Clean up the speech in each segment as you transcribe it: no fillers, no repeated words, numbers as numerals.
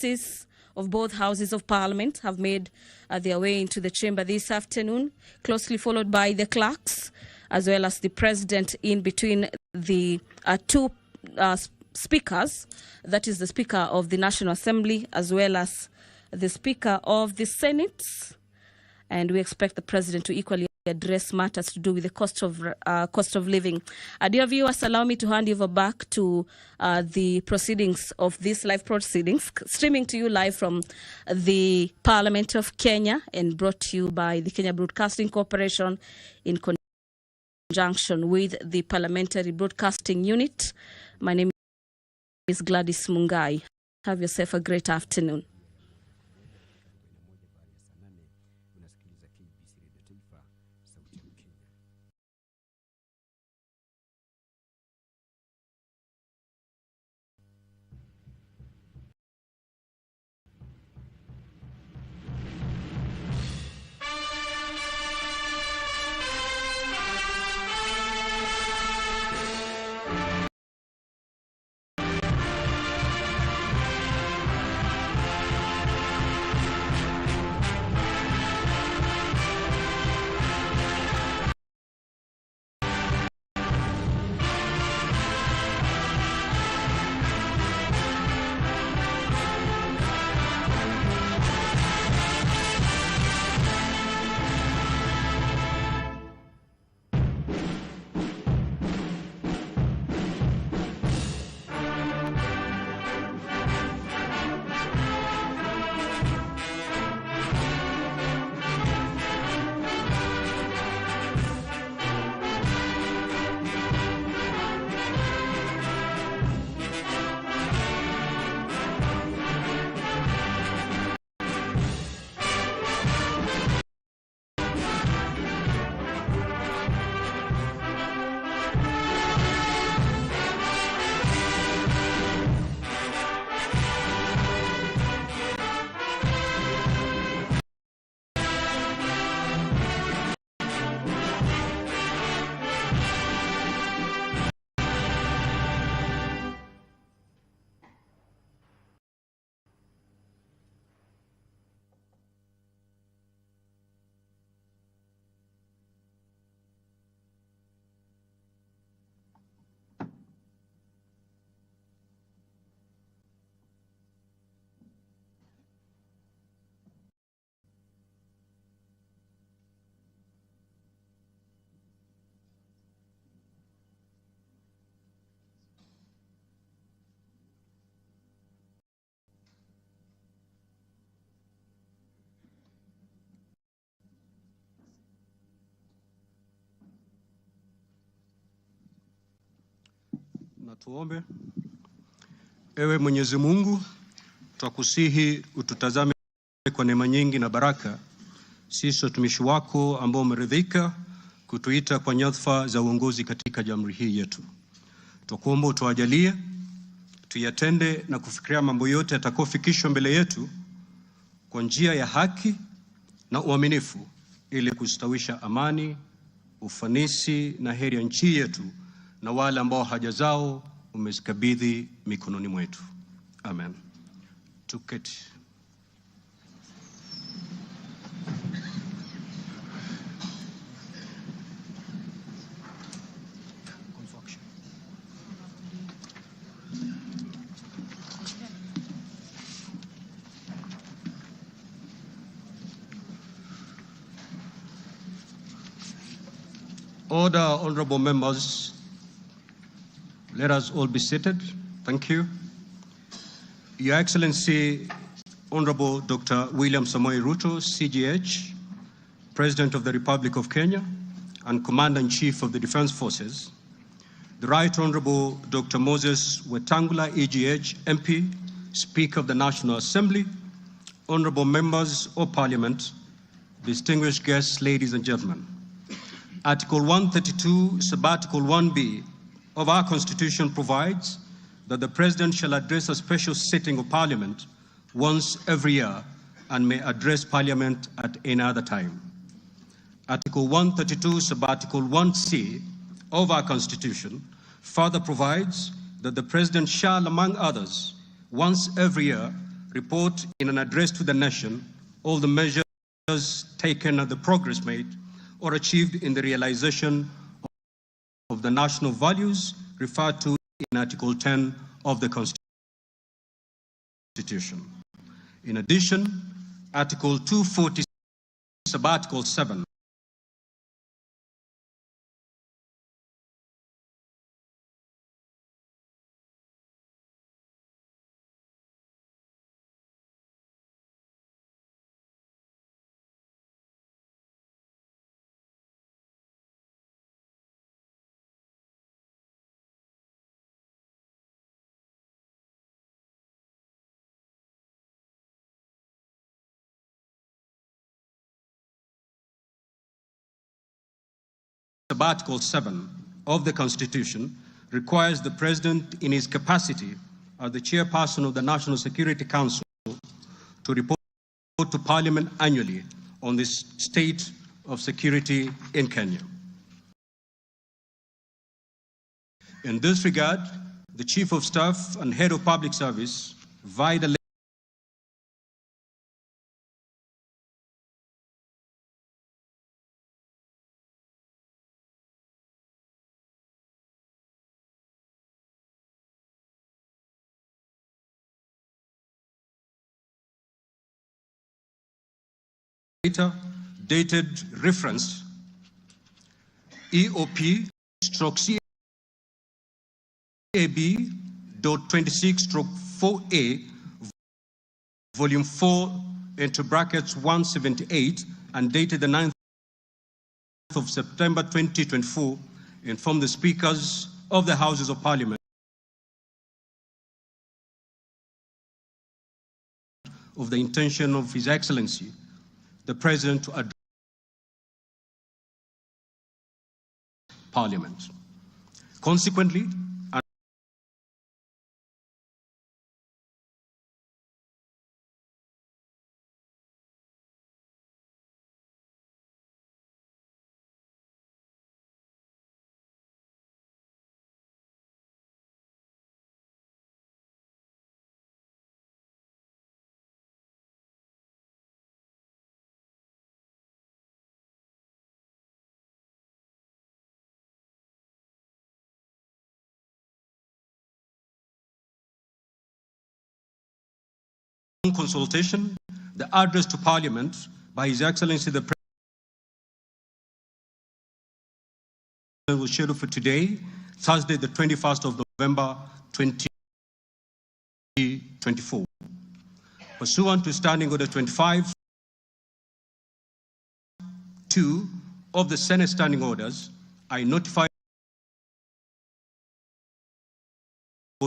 MPs of both houses of parliament have made their way into the chamber this afternoon, closely followed by the clerks, as well as the president in between the two speakers, that is the Speaker of the National Assembly, as well as the Speaker of the Senate. And we expect the president to equally address matters to do with the cost of living. Dear viewers, allow me to hand over back to the proceedings of these live proceedings, streaming to you live from the Parliament of Kenya and brought to you by the Kenya Broadcasting Corporation in conjunction with the Parliamentary Broadcasting Unit. My name is Gladys Mungai. Have yourself a great afternoon. Na tuombe. Ewe Mwenyezi Mungu, twakusihi ututazame kwa neema nyingi na baraka, sisi watumishi wako ambao umeridhika kutuita kwa nyadhifa za uongozi katika jamhuri hii yetu. Twakuomba utuajalie tuyatende na kufikiria mambo yote yatakayofikishwa mbele yetu kwa njia ya haki na uaminifu, ili kustawisha amani, ufanisi na heri ya nchi yetu na wale ambao haja zao umezikabidhi mikononi mwetu. Amen. Tuketi. Order, honorable members. Let us all be seated. Thank you. Your Excellency, Honorable Dr. William Samoei Ruto, CGH, President of the Republic of Kenya and Commander-in-Chief of the Defense Forces, the Right Honorable Dr. Moses Wetangula, EGH, MP, Speaker of the National Assembly, honorable members of Parliament, distinguished guests, ladies and gentlemen. Article 132, Sub-Article 1B of our Constitution provides that the President shall address a special sitting of Parliament once every year and may address Parliament at any other time. Article 132, Sub-Article 1C of our Constitution further provides that the President shall, among others, once every year, report in an address to the nation all the measures taken and the progress made or achieved in the realization of the national values referred to in Article 10 of the Constitution. In addition, Article 240, Sub-Article 7, Article 7 of the Constitution requires the President in his capacity as the chairperson of the National Security Council to report to Parliament annually on the state of security in Kenya. In this regard, the Chief of Staff and Head of Public Service via the dated reference EOP/CAB.26/4A, Volume 4, into brackets 178, and dated the 9th of September 2024, informed the Speakers of the Houses of Parliament of the intention of His Excellency the President to address Parliament. Consequently, consultation, the address to Parliament by His Excellency the President was scheduled for today, Thursday, the 21st of November 2024. Pursuant to Standing Order 25, 2 of the Senate Standing Orders, I notify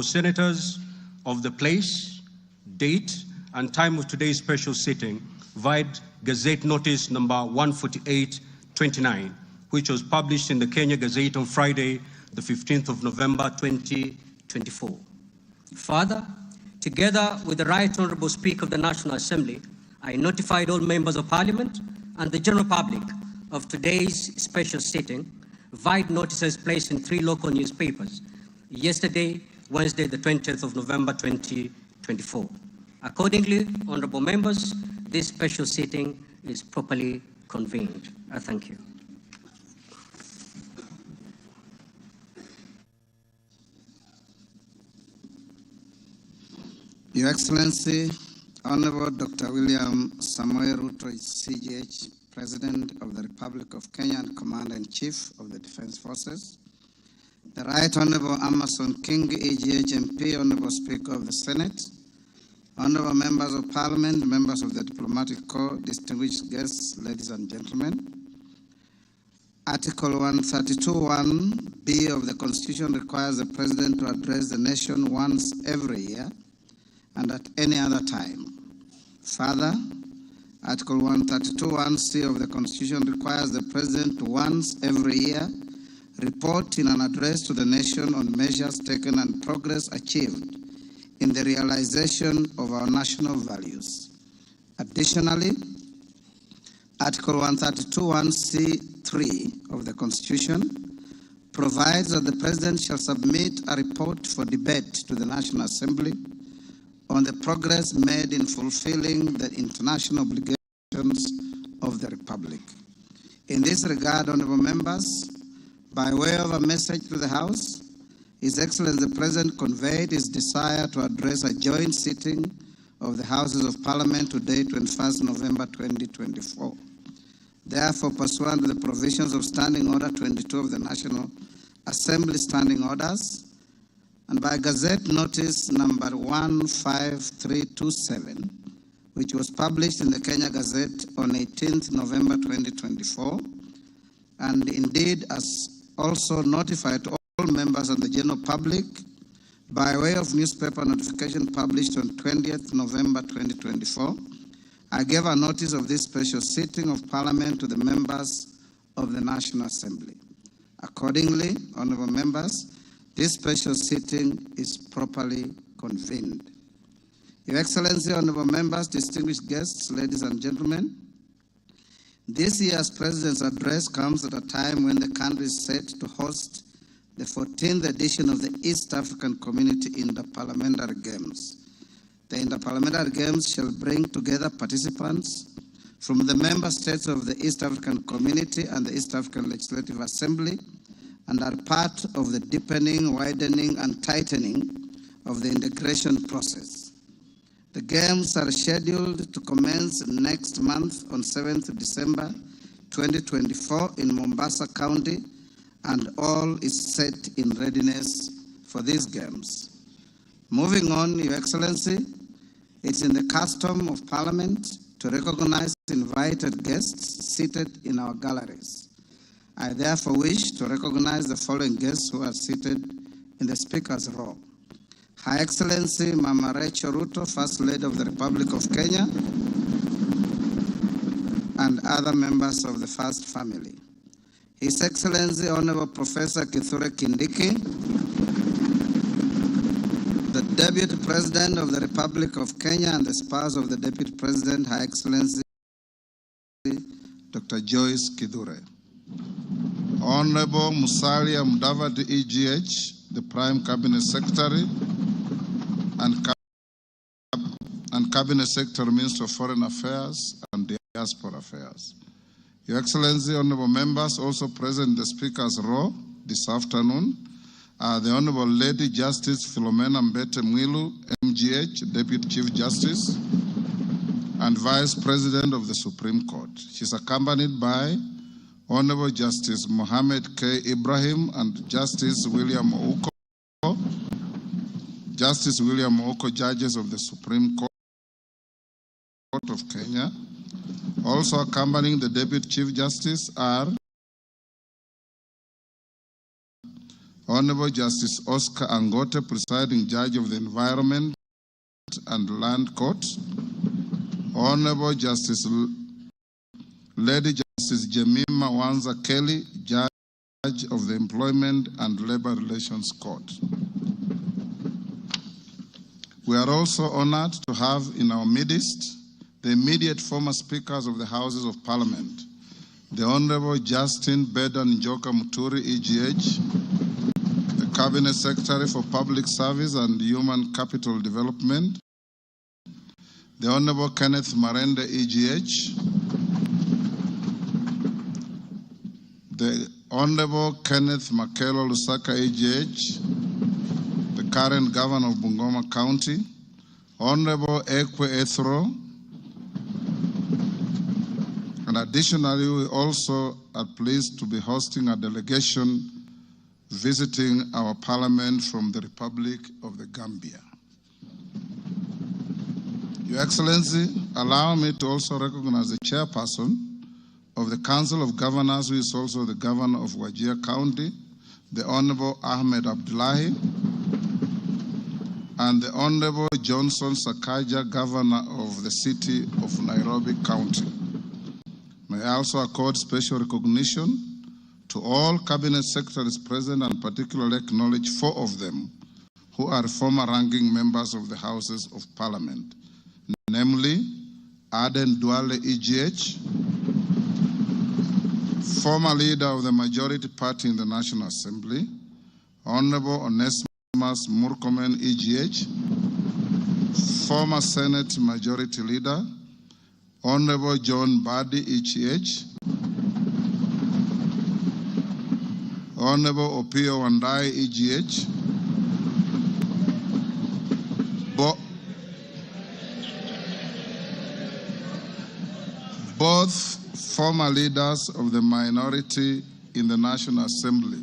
senators of the place, date, and time of today's special sitting via Gazette Notice number 148/29, which was published in the Kenya Gazette on Friday, the 15th of November 2024. Further, together with the Right Honourable Speaker of the National Assembly, I notified all members of Parliament and the general public of today's special sitting via notices placed in 3 local newspapers yesterday, Wednesday, the 20th of November 2024. Accordingly, honourable members, this special sitting is properly convened. I thank you. Your Excellency, Honourable Dr. William Samoei Ruto, CGH, President of the Republic of Kenya and Commander-in-Chief of the Defence Forces, the Right Honourable Amason King, AGH MP, Honourable Speaker of the Senate, Honourable Members of Parliament, members of the Diplomatic Corps, distinguished guests, ladies and gentlemen. Article 132(1)(b) of the Constitution requires the President to address the nation once every year and at any other time. Further, Article 132(1)(c) of the Constitution requires the President to once every year report in an address to the nation on measures taken and progress achieved in the realization of our national values. Additionally, Article 132(1)(c)(3) of the Constitution provides that the President shall submit a report for debate to the National Assembly on the progress made in fulfilling the international obligations of the Republic. In this regard, honorable members, by way of a message to the House, His Excellency the President conveyed his desire to address a joint sitting of the Houses of Parliament today, 21st November 2024. Therefore, pursuant to the provisions of Standing Order 22 of the National Assembly Standing Orders, and by Gazette Notice number 15327, which was published in the Kenya Gazette on 18th November 2024, and indeed as also notified to all members of the general public by way of newspaper notification published on 20th November 2024, I gave a notice of this special sitting of Parliament to the members of the National Assembly. Accordingly, honorable members, this special sitting is properly convened. Your Excellency, honorable members, distinguished guests, ladies and gentlemen, this year's President's address comes at a time when the country is set to host the 14th edition of the East African Community Interparliamentary Games. The Interparliamentary Games shall bring together participants from the member states of the East African Community and the East African Legislative Assembly, and are part of the deepening, widening, and tightening of the integration process. The Games are scheduled to commence next month on 7th December 2024 in Mombasa County, and all is set in readiness for these Games. Moving on, Your Excellency, it's in the custom of Parliament to recognize invited guests seated in our galleries. I therefore wish to recognize the following guests who are seated in the Speaker's row. Her Excellency Mama Rachel RUTO, First Lady of the Republic of Kenya, and other members of the First Family. His Excellency Honorable Professor Kithure Kindiki, the Deputy President of the Republic of Kenya and the spouse of the Deputy President, Her Excellency Dr. Joyce Kithure. Honorable Musalia Mudavadi EGH, the Prime Cabinet Secretary and Cabinet Secretary, Minister of Foreign Affairs and Diaspora Affairs. Your Excellency, honorable members, also present in the Speaker's row this afternoon are the Honorable Lady Justice Philomena Mbete Mwilu, MGH, Deputy Chief Justice and Vice President of the Supreme Court. She's accompanied by Honorable Justice Mohammed K. Ibrahim and Justice William Ouko, judges of the Supreme Court of Kenya. Also accompanying the Deputy Chief Justice are Honorable Justice Oscar Angote, presiding judge of the Environment and Land Court, Honorable Justice Lady Justice Jemima Wanza Kelly, judge of the Employment and Labor Relations Court. We are also honored to have in our midst the immediate former speakers of the Houses of Parliament, the Honorable Justin Bedan Njoka Muturi, EGH, the Cabinet Secretary for Public Service and Human Capital Development, the Honorable Kenneth Marende, EGH, the Honorable Kenneth Makelo Lusaka, EGH, the current Governor of Bungoma County, Honorable Ekwe Ethro, and additionally, we also are pleased to be hosting a delegation visiting our Parliament from the Republic of the Gambia. Your Excellency, allow me to also recognize the chairperson of the Council of Governors, who is also the Governor of Wajir County, the Honorable Ahmed Abdullahi, and the Honorable Johnson Sakaja, Governor of the City of Nairobi County. May I also accord special recognition to all Cabinet Secretaries present and particularly acknowledge 4 of them who are former ranking members of the Houses of Parliament, namely Aden Duale, EGH, former leader of the majority party in the National Assembly, Honorable Onesimus Murkomen, EGH, former Senate Majority Leader, Honorable John Badi ECH, Honorable Opio Wandai EGH, both former leaders of the minority in the National Assembly.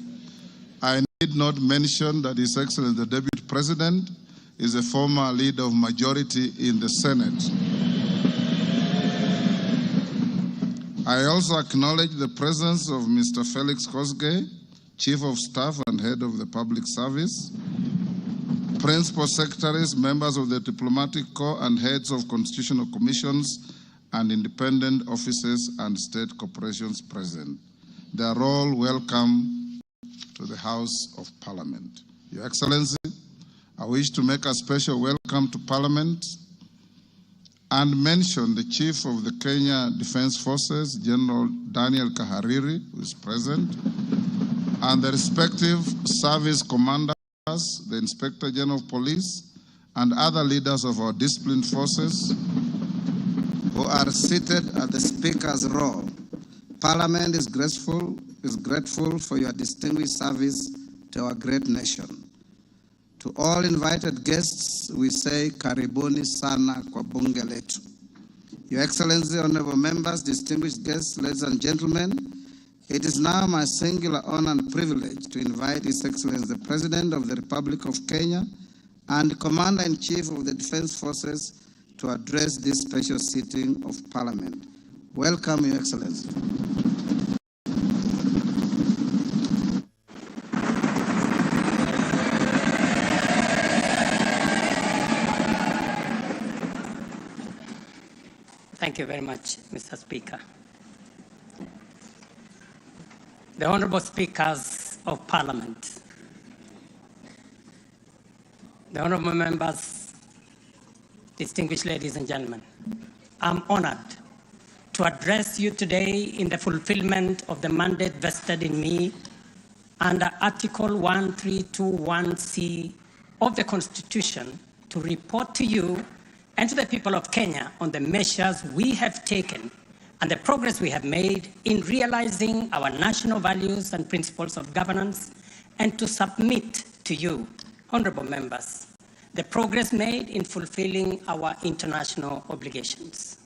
I need not mention that His Excellency the Deputy President is a former leader of majority in the Senate. I also acknowledge the presence of Mr. Felix Kosgei, Chief of Staff and Head of the Public Service, Principal Secretaries, members of the Diplomatic Corps, and heads of constitutional commissions and independent offices and state corporations present. They are all welcome to the House of Parliament. Your Excellency, I wish to make a special welcome to Parliament and mention the Chief of the Kenya Defence Forces, General Daniel Kahariri, who is present, and the respective service commanders, the Inspector General of Police, and other leaders of our disciplined forces who are seated at the Speaker's row. Parliament is grateful for your distinguished service to our great nation. To all invited guests, we say karibuni sana kwa bunge letu. Your Excellency, honorable members, distinguished guests, ladies and gentlemen, it is now my singular honor and privilege to invite His Excellency the President of the Republic of Kenya and Commander-in-Chief of the Defense Forces to address this special sitting of Parliament. Welcome, Your Excellency. Thank you very much, Mr. Speaker. The Honorable Speakers of Parliament, the Honorable Members, distinguished ladies and gentlemen, I'm honored to address you today in the fulfillment of the mandate vested in me under Article 1321C of the Constitution to report to you and to the people of Kenya on the measures we have taken and the progress we have made in realizing our national values and principles of governance, and to submit to you, honorable members, the progress made in fulfilling our international obligations.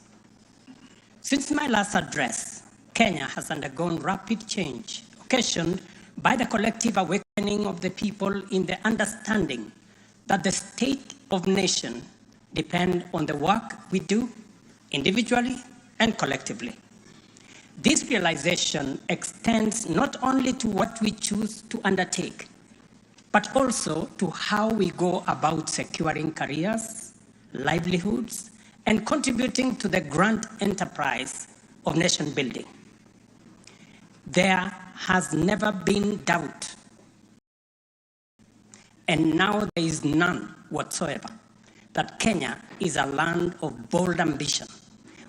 Since my last address, Kenya has undergone rapid change, occasioned by the collective awakening of the people in the understanding that the state of nation depends on the work we do individually and collectively. This realization extends not only to what we choose to undertake, but also to how we go about securing careers, livelihoods, and contributing to the grand enterprise of nation building. There has never been doubt, and now there is none whatsoever, that Kenya is a land of bold ambition,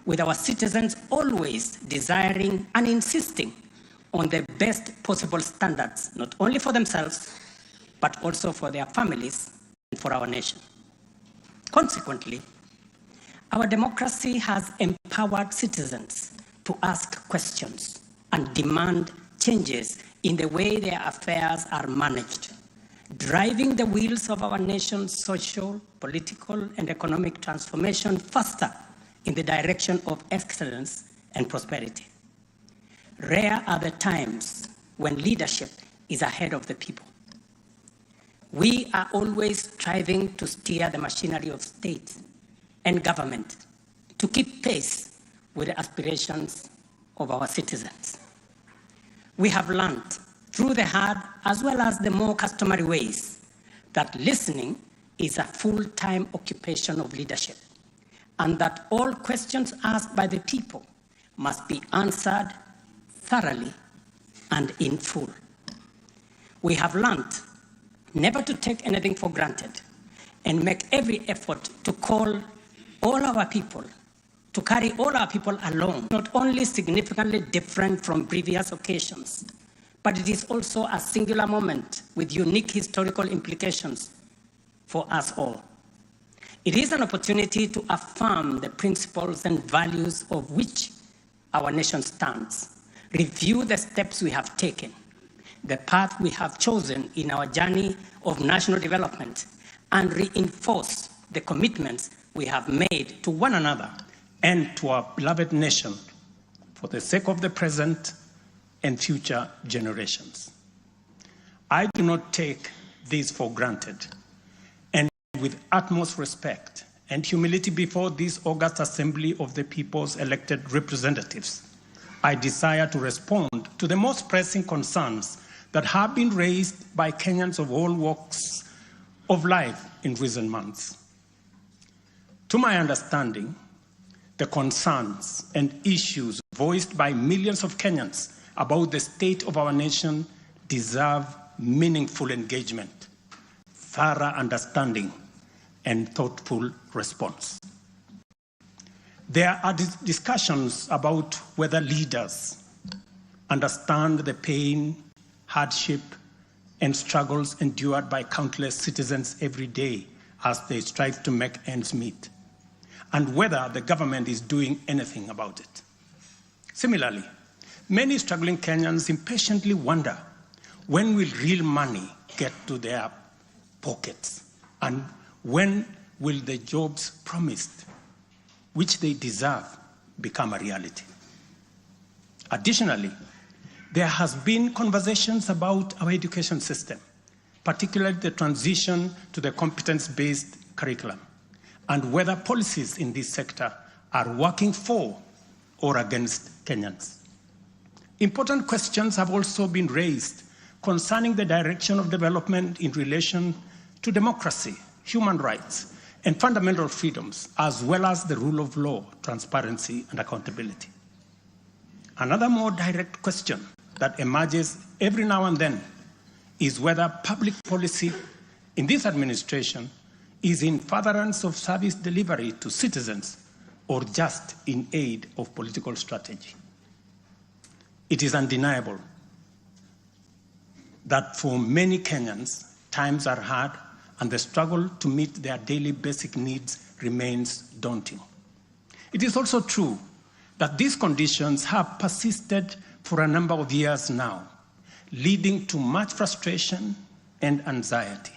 with our citizens always desiring and insisting on the best possible standards, not only for themselves, but also for their families and for our nation. Consequently, our democracy has empowered citizens to ask questions and demand changes in the way their affairs are managed, driving the wheels of our nation's social, political, and economic transformation faster in the direction of excellence and prosperity. Rare are the times when leadership is ahead of the people. We are always striving to steer the machinery of state and government to keep pace with the aspirations of our citizens. We have learned through the hard as well as the more customary ways that listening is a full-time occupation of leadership, and that all questions asked by the people must be answered thoroughly and in full. We have learned never to take anything for granted and make every effort to call all our people, to carry all our people along, not only significantly different from previous occasions, but it is also a singular moment with unique historical implications for us all. It is an opportunity to affirm the principles and values of which our nation stands, review the steps we have taken, the path we have chosen in our journey of national development, and reinforce the commitments we have made to one another and to our beloved nation for the sake of the present and future generations. I do not take this for granted, and with utmost respect and humility before this august assembly of the people's elected representatives, I desire to respond to the most pressing concerns that have been raised by Kenyans of all walks of life in recent months. To my understanding, the concerns and issues voiced by millions of Kenyans about the state of our nation deserve meaningful engagement, thorough understanding, and thoughtful response. There are discussions about whether leaders understand the pain, hardship, and struggles endured by countless citizens every day as they strive to make ends meet, and whether the government is doing anything about it. Similarly, many struggling Kenyans impatiently wonder, when will real money get to their pockets? And when will the jobs promised, which they deserve, become a reality? Additionally, there has been conversations about our education system, particularly the transition to the competence-based curriculum, and whether policies in this sector are working for or against Kenyans. Important questions have also been raised concerning the direction of development in relation to democracy, human rights, and fundamental freedoms, as well as the rule of law, transparency, and accountability. Another more direct question that emerges every now and then is whether public policy in this administration is in furtherance of service delivery to citizens or just in aid of political strategy. It is undeniable that for many Kenyans, times are hard and the struggle to meet their daily basic needs remains daunting. It is also true that these conditions have persisted for a number of years now, leading to much frustration and anxiety.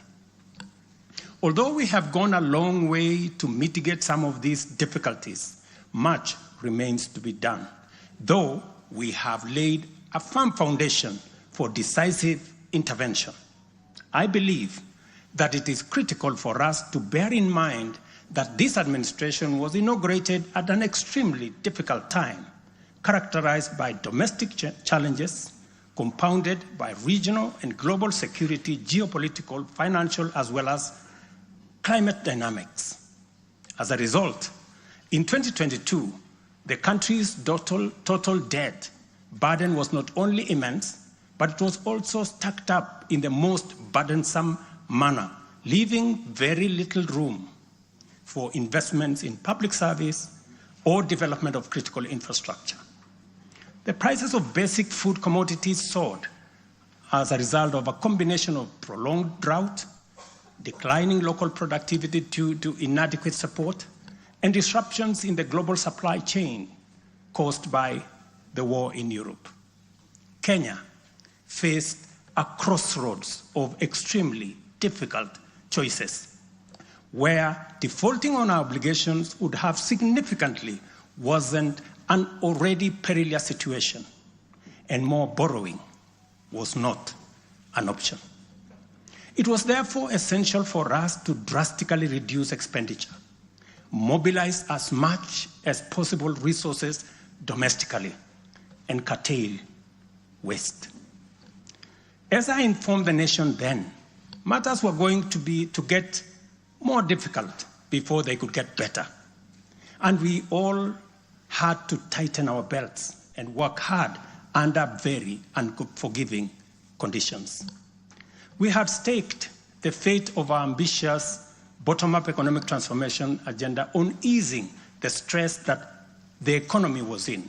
Although we have gone a long way to mitigate some of these difficulties, much remains to be done, though we have laid a firm foundation for decisive intervention. I believe that it is critical for us to bear in mind that this administration was inaugurated at an extremely difficult time, characterized by domestic challenges, compounded by regional and global security, geopolitical, financial, as well as climate dynamics. As a result, in 2022, the country's total debt burden was not immense, immense, but it was also stacked up in the most burdensome manner, leaving very little room for investments in public service or development of critical infrastructure. The prices of basic food commodities soared as a result of a combination of prolonged drought, declining local productivity due to inadequate support, and disruptions in the global supply chain caused by the war in Europe. Kenya faced a crossroads of extremely difficult choices, where defaulting on our obligations would have significantly worsened an already perilous situation, and more borrowing was not an option. It was therefore essential for us to drastically reduce expenditure, mobilize as much as possible resources domestically, and curtail waste. As I informed the nation then, matters were going to get more difficult before they could get better. And we all had to tighten our belts and work hard under very unforgiving conditions. We had staked the fate of our ambitious bottom-up economic transformation agenda on easing the stress that the economy was in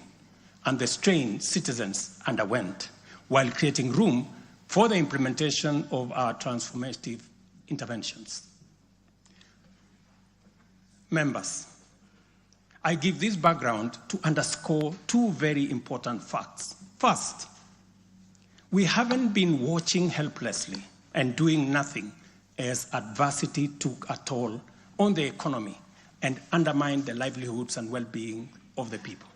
and the strain citizens underwent, while creating room for the implementation of our transformative interventions. members, I give this background to underscore two very important facts. First, we haven't been watching helplessly and doing nothing as adversity took a toll on the economy and undermined the livelihoods and well-being of the people.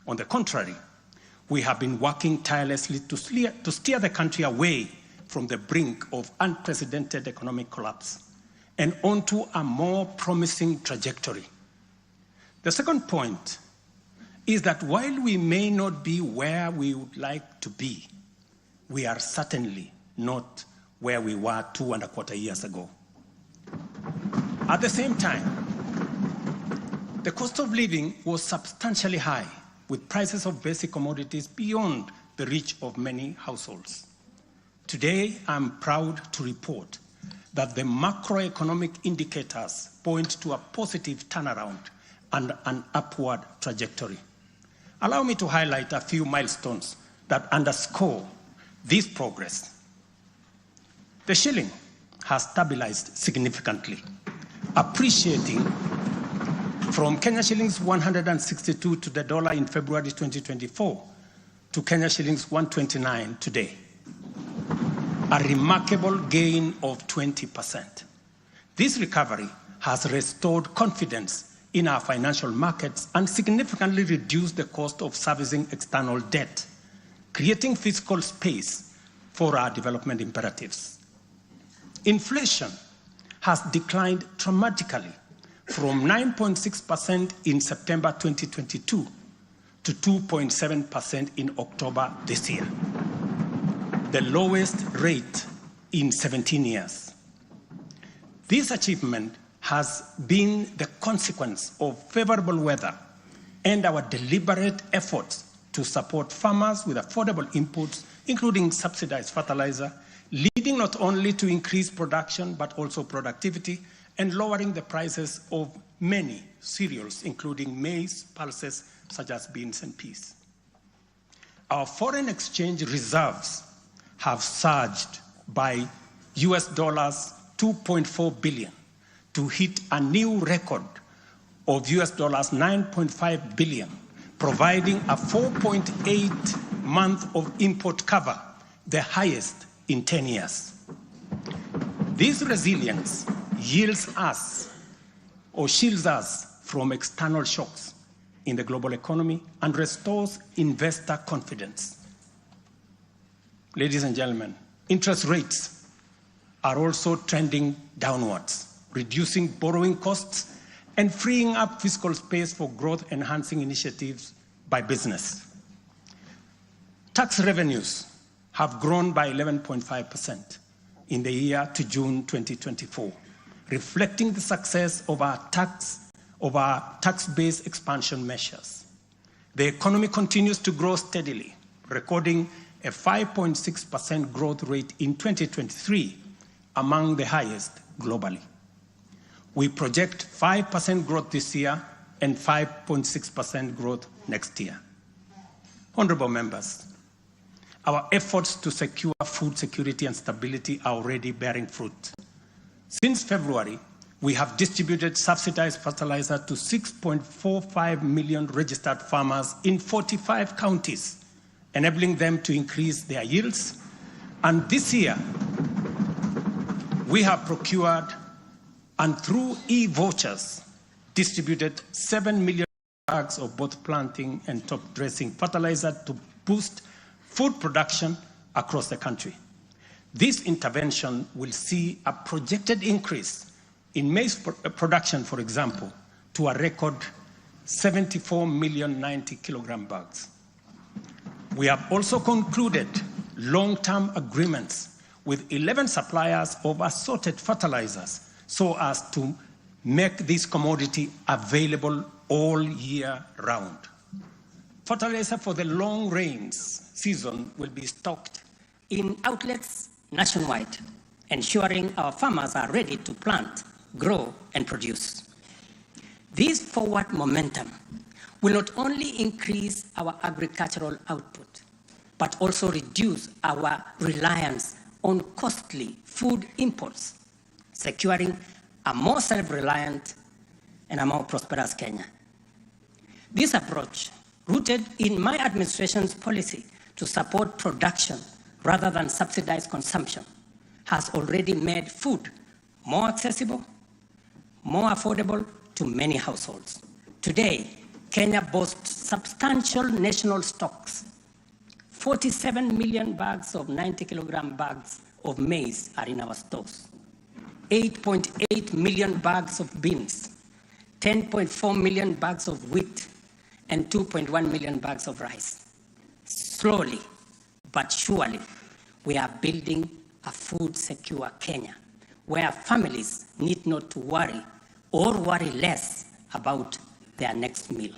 On the contrary, we have been working tirelessly to steer the country away from the brink of unprecedented economic collapse and onto a more promising trajectory. The second point is that while we may not be where we would like to be, we are certainly not where we were 2.25 years ago. At the same time, the cost of living was substantially high, with prices of basic commodities beyond the reach of many households. Today, I'm proud to report that the macroeconomic indicators point to a positive turnaround and an upward trajectory. Allow me to highlight a few milestones that underscore this progress. The shilling has stabilized significantly, appreciating from Kenya shillings 162 to the dollar in February 2024 to Kenya shillings 129 today, a remarkable gain of 20%. This recovery has restored confidence in our financial markets and significantly reduced the cost of servicing external debt, creating fiscal space for our development imperatives. Inflation has declined dramatically from 9.6% in September 2022 to 2.7% in October this year, the lowest rate in 17 years. This achievement has been the consequence of favorable weather and our deliberate efforts to support farmers with affordable inputs, including subsidized fertilizer, leading not only to increased production, but also productivity, and lowering the prices of many cereals, including maize, pulses, such as beans and peas. Our foreign exchange reserves have surged by US dollars 2.4 billion to hit a new record of US dollars 9.5 billion, providing a 4.8 month of import cover, the highest in 10 years. This resilience yields us or shields us from external shocks in the global economy and restores investor confidence. Ladies and gentlemen, interest rates are also trending downwards, reducing borrowing costs and freeing up fiscal space for growth-enhancing initiatives by business. Tax revenues have grown by 11.5% in the year to June 2024, reflecting the success of our tax-based expansion measures. The economy continues to grow steadily, recording a 5.6% growth rate in 2023, among the highest globally. We project 5% growth this year and 5.6% growth next year. Honorable members, our efforts to secure food security and stability are already bearing fruit. Since February, we have distributed subsidized fertilizer to 6.45 million registered farmers in 45 counties, enabling them to increase their yields. And this year, we have procured and through e-vouchers distributed 7 million bags of both planting and top dressing fertilizer to boost food production across the country. This intervention will see a projected increase in maize production, for example, to a record 74 million 90 kilogram bags. We have also concluded long-term agreements with 11 suppliers of assorted fertilizers so as to make this commodity available all year round. Fertilizer for the long rains season will be stocked in outlets nationwide, ensuring our farmers are ready to plant, grow, and produce. This forward momentum will not only increase our agricultural output, but also reduce our reliance on costly food imports, securing a more self-reliant and a more prosperous Kenya. This approach, rooted in my administration's policy to support production rather than subsidize consumption, has already made food more accessible, more affordable to many households. Today, Kenya boasts substantial national stocks. 47 million bags of 90-kilogram bags of maize are in our stores. 8.8 million bags of beans, 10.4 million bags of wheat, and 2.1 million bags of rice. Slowly but surely, we are building a food-secure Kenya, where families need not to worry or worry less about their next meal.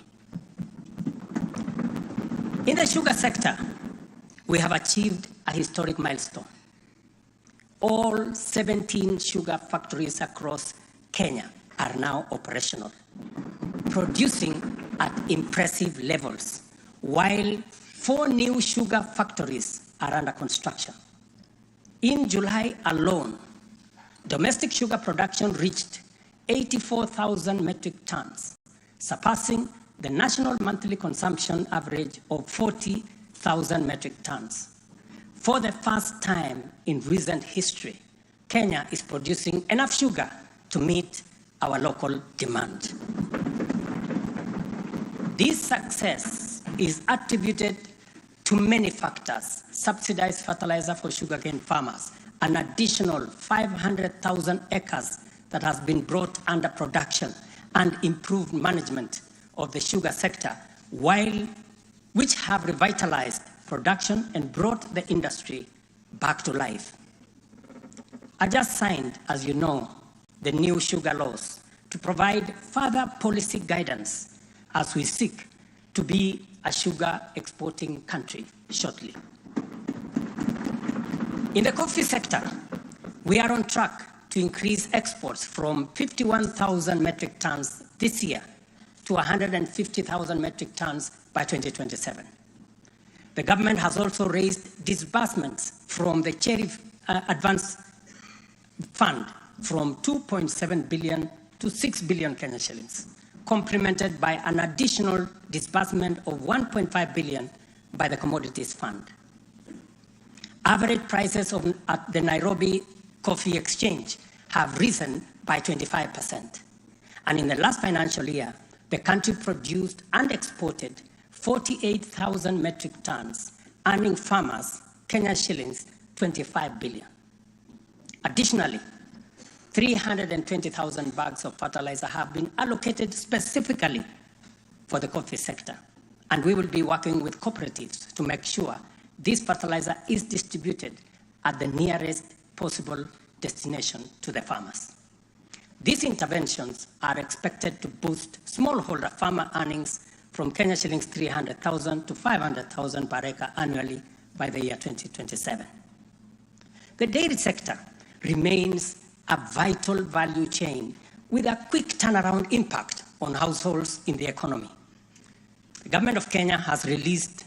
In the sugar sector, we have achieved a historic milestone. All 17 sugar factories across Kenya are now operational, producing at impressive levels, while 4 new sugar factories are under construction. In July alone, domestic sugar production reached 84,000 metric tons, surpassing the national monthly consumption average of 40,000 metric tons. For the first time in recent history, Kenya is producing enough sugar to meet our local demand. This success is attributed to many factors: subsidized fertilizer for sugarcane farmers, an additional 500,000 acres that has been brought under production, and improved management of the sugar sector, which have revitalized production and brought the industry back to life. I just signed, as you know, the new sugar laws to provide further policy guidance as we seek to be a sugar exporting country shortly. In the coffee sector, we are on track to increase exports from 51,000 metric tons this year to 150,000 metric tons by 2027. The government has also raised disbursements from the Cherry Advance Fund from 2.7 billion to 6 billion Kenya shillings, complemented by an additional disbursement of 1.5 billion by the Commodities Fund. Average prices at the Nairobi Coffee Exchange have risen by 25%. And in the last financial year, the country produced and exported 48,000 metric tons, earning farmers Kenya shillings 25 billion. Additionally, 320,000 bags of fertilizer have been allocated specifically for the coffee sector, and we will be working with cooperatives to make sure this fertilizer is distributed at the nearest possible destination to the farmers. These interventions are expected to boost smallholder farmer earnings from Kenya shillings 300,000 to 500,000 per acre annually by the year 2027. The dairy sector remains a vital value chain with a quick turnaround impact on households in the economy. The government of Kenya has released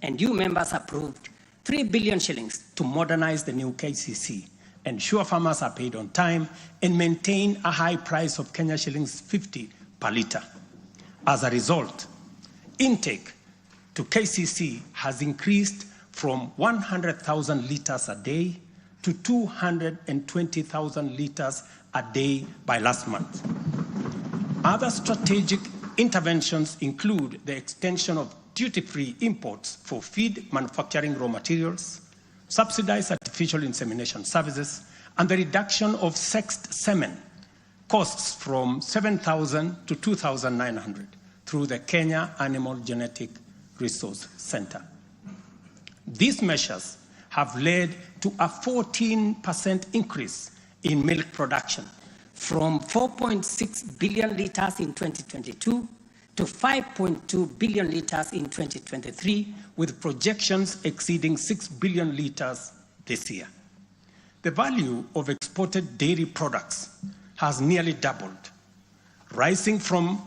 and you members approved 3 billion shillings to modernize the new KCC, ensure farmers are paid on time, and maintain a high price of Kenya shillings 50 per litre. As a result, intake to KCC has increased from 100,000 litres a day to 220,000 litres a day by last month. Other strategic interventions include the extension of duty-free imports for feed manufacturing raw materials, subsidized artificial insemination services, and the reduction of sexed semen costs from 7,000 to 2,900 through the Kenya Animal Genetic Resource Center. These measures have led to a 14% increase in milk production from 4.6 billion litres in 2022 to 5.2 billion litres in 2023, with projections exceeding 6 billion litres this year. The value of exported dairy products has nearly doubled, rising from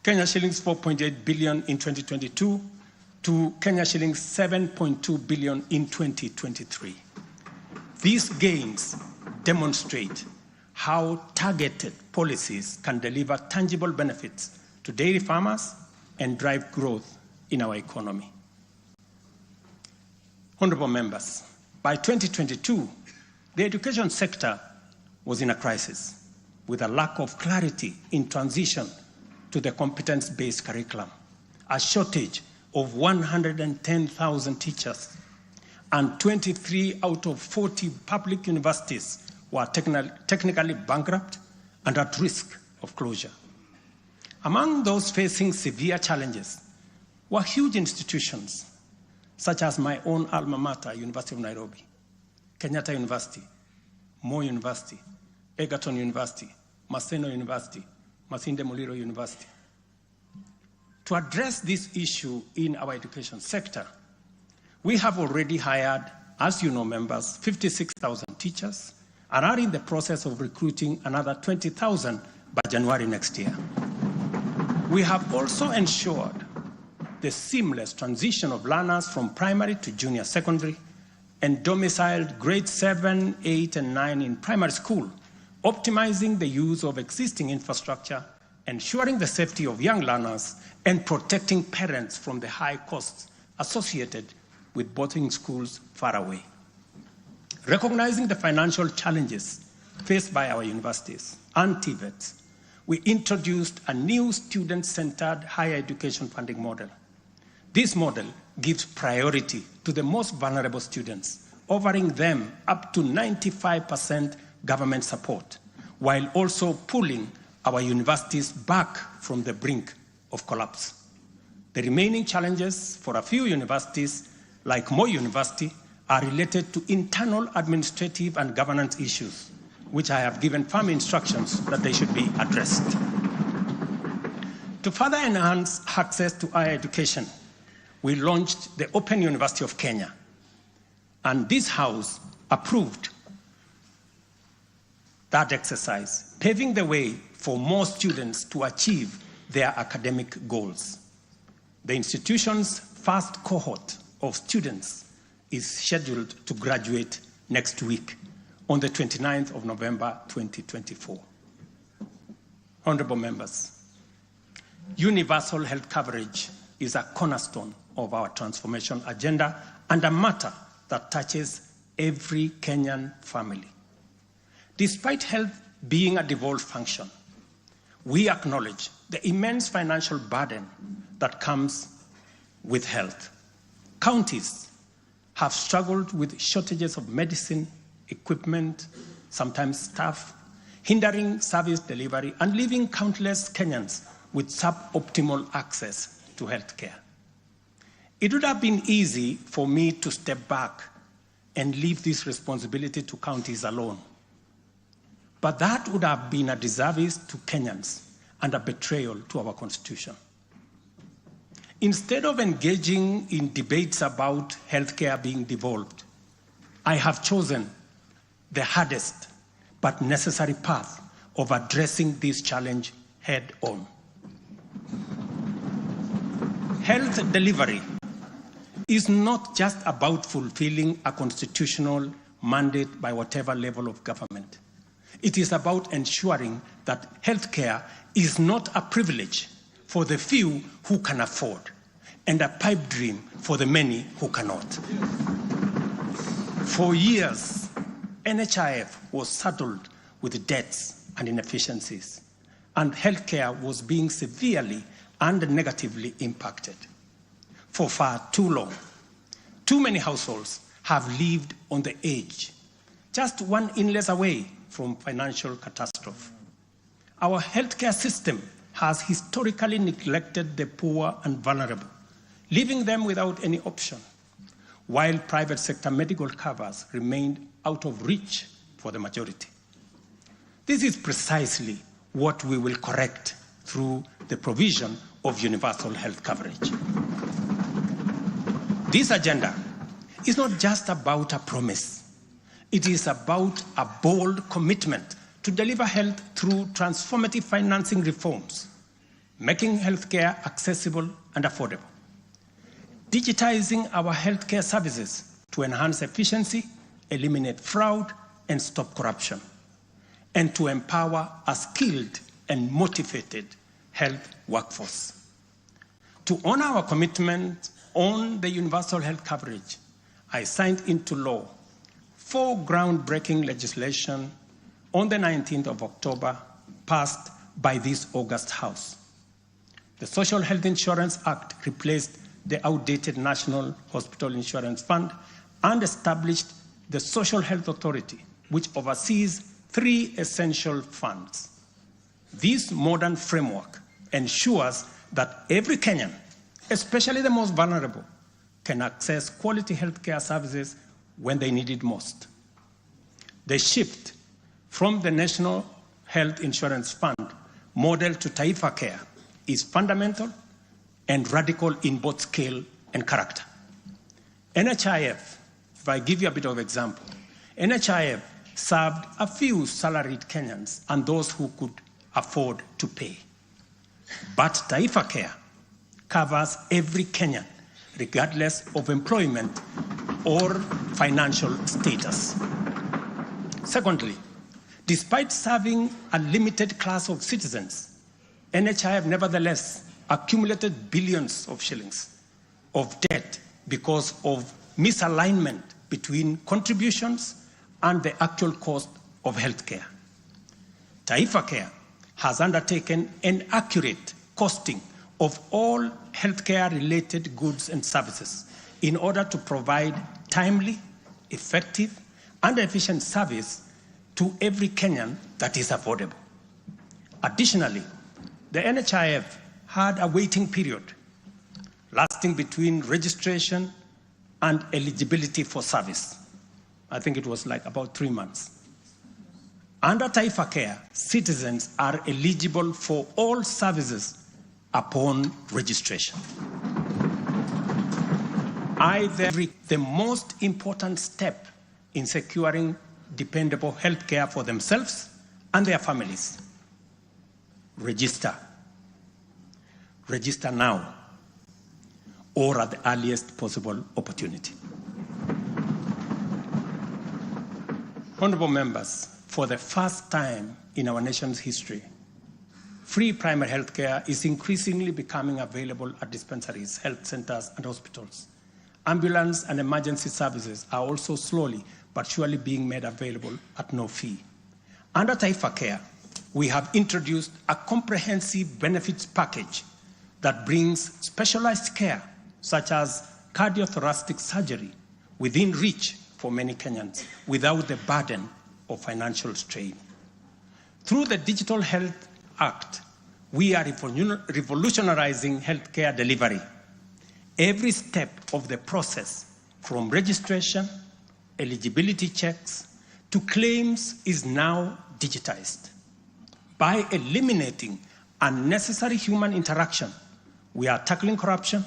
Kenya shillings 4.8 billion in 2022 to Kenya shillings 7.2 billion in 2023. These gains demonstrate how targeted policies can deliver tangible benefits to dairy farmers and drive growth in our economy. Honorable members, by 2022, the education sector was in a crisis with a lack of clarity in transition to the competence-based curriculum, a shortage of 110,000 teachers, and 23 out of 40 public universities were technically bankrupt and at risk of closure. Among those facing severe challenges were huge institutions such as my own alma mater, University of Nairobi, Kenyatta University, Moi University, Egerton University, Maseno University, Masinde Muliro University. To address this issue in our education sector, we have already hired, as you know, members, 56,000 teachers and are in the process of recruiting another 20,000 by January next year. We have also ensured the seamless transition of learners from primary to junior secondary and domiciled grades 7, 8, and 9 in primary school, optimizing the use of existing infrastructure, ensuring the safety of young learners, and protecting parents from the high costs associated with boarding schools far away. Recognizing the financial challenges faced by our universities and TVETs, we introduced a new student-centered higher education funding model. This model gives priority to the most vulnerable students, offering them up to 95% government support, while also pulling our universities back from the brink of collapse. The remaining challenges for a few universities, like Moi University, are related to internal administrative and governance issues, which I have given firm instructions that they should be addressed. To further enhance access to higher education, we launched the Open University of Kenya, and this House approved that exercise, paving the way for more students to achieve their academic goals. The institution's first cohort of students is scheduled to graduate next week on the 29th of November 2024. Honorable members, universal health coverage is a cornerstone of our transformation agenda and a matter that touches every Kenyan family. Despite health being a devolved function, we acknowledge the immense financial burden that comes with health. Counties have struggled with shortages of medicine, equipment, sometimes staff, hindering service delivery and leaving countless Kenyans with suboptimal access to health care. It would have been easy for me to step back and leave this responsibility to counties alone. But that would have been a disservice to Kenyans and a betrayal to our Constitution. Instead of engaging in debates about healthcare being devolved, I have chosen the hardest but necessary path of addressing this challenge head on. Health delivery is not just about fulfilling a constitutional mandate by whatever level of government. It is about ensuring that healthcare is not a privilege for the few who can afford and a pipe dream for the many who cannot. For years, NHIF was saddled with debts and inefficiencies, and healthcare was being severely and negatively impacted. For far too long, too many households have lived on the edge, just one illness away from financial catastrophe. Our healthcare system has historically neglected the poor and vulnerable, leaving them without any option, while private sector medical covers remained out of reach for the majority. This is precisely what we will correct through the provision of universal health coverage. This agenda is not just about a promise. It is about a bold commitment to deliver health through transformative financing reforms, making healthcare accessible and affordable, digitizing our healthcare services to enhance efficiency, eliminate fraud, and stop corruption, and to empower a skilled and motivated health workforce. To honor our commitment on the universal health coverage, I signed into law 4 groundbreaking legislation on the 19th of October, passed by this August House. The Social Health Insurance Act replaced the outdated National Hospital Insurance Fund and established the Social Health Authority, which oversees 3 essential funds. This modern framework ensures that every Kenyan, especially the most vulnerable, can access quality healthcare services when they need it most. The shift from the National Health Insurance Fund model to Taifa Care is fundamental and radical in both scale and character. NHIF, if I give you a bit of example, NHIF served a few salaried Kenyans and those who could afford to pay. But Taifa Care covers every Kenyan, regardless of employment or financial status. Secondly, despite serving a limited class of citizens, NHIF nevertheless accumulated billions of shillings of debt because of misalignment between contributions and the actual cost of healthcare. Taifa Care has undertaken an accurate costing of all healthcare-related goods and services in order to provide timely, effective, and efficient service to every Kenyan that is affordable. Additionally, the NHIF had a waiting period lasting between registration and eligibility for service. I think it was like about 3 months. Under Taifa Care, citizens are eligible for all services upon registration. The most important step in securing dependable health care for themselves and their families. Register. Register now or at the earliest possible opportunity. Honorable members, for the first time in our nation's history, free primary health care is increasingly becoming available at dispensaries, health centers, and hospitals. Ambulance and emergency services are also slowly but surely being made available at no fee. Under Taifa Care, we have introduced a comprehensive benefits package that brings specialized care, such as cardiothoracic surgery, within reach for many Kenyans without the burden of financial strain. Through the Digital Health Act, we are revolutionizing healthcare delivery. Every step of the process, from registration, eligibility checks, to claims, is now digitized. By eliminating unnecessary human interaction, we are tackling corruption,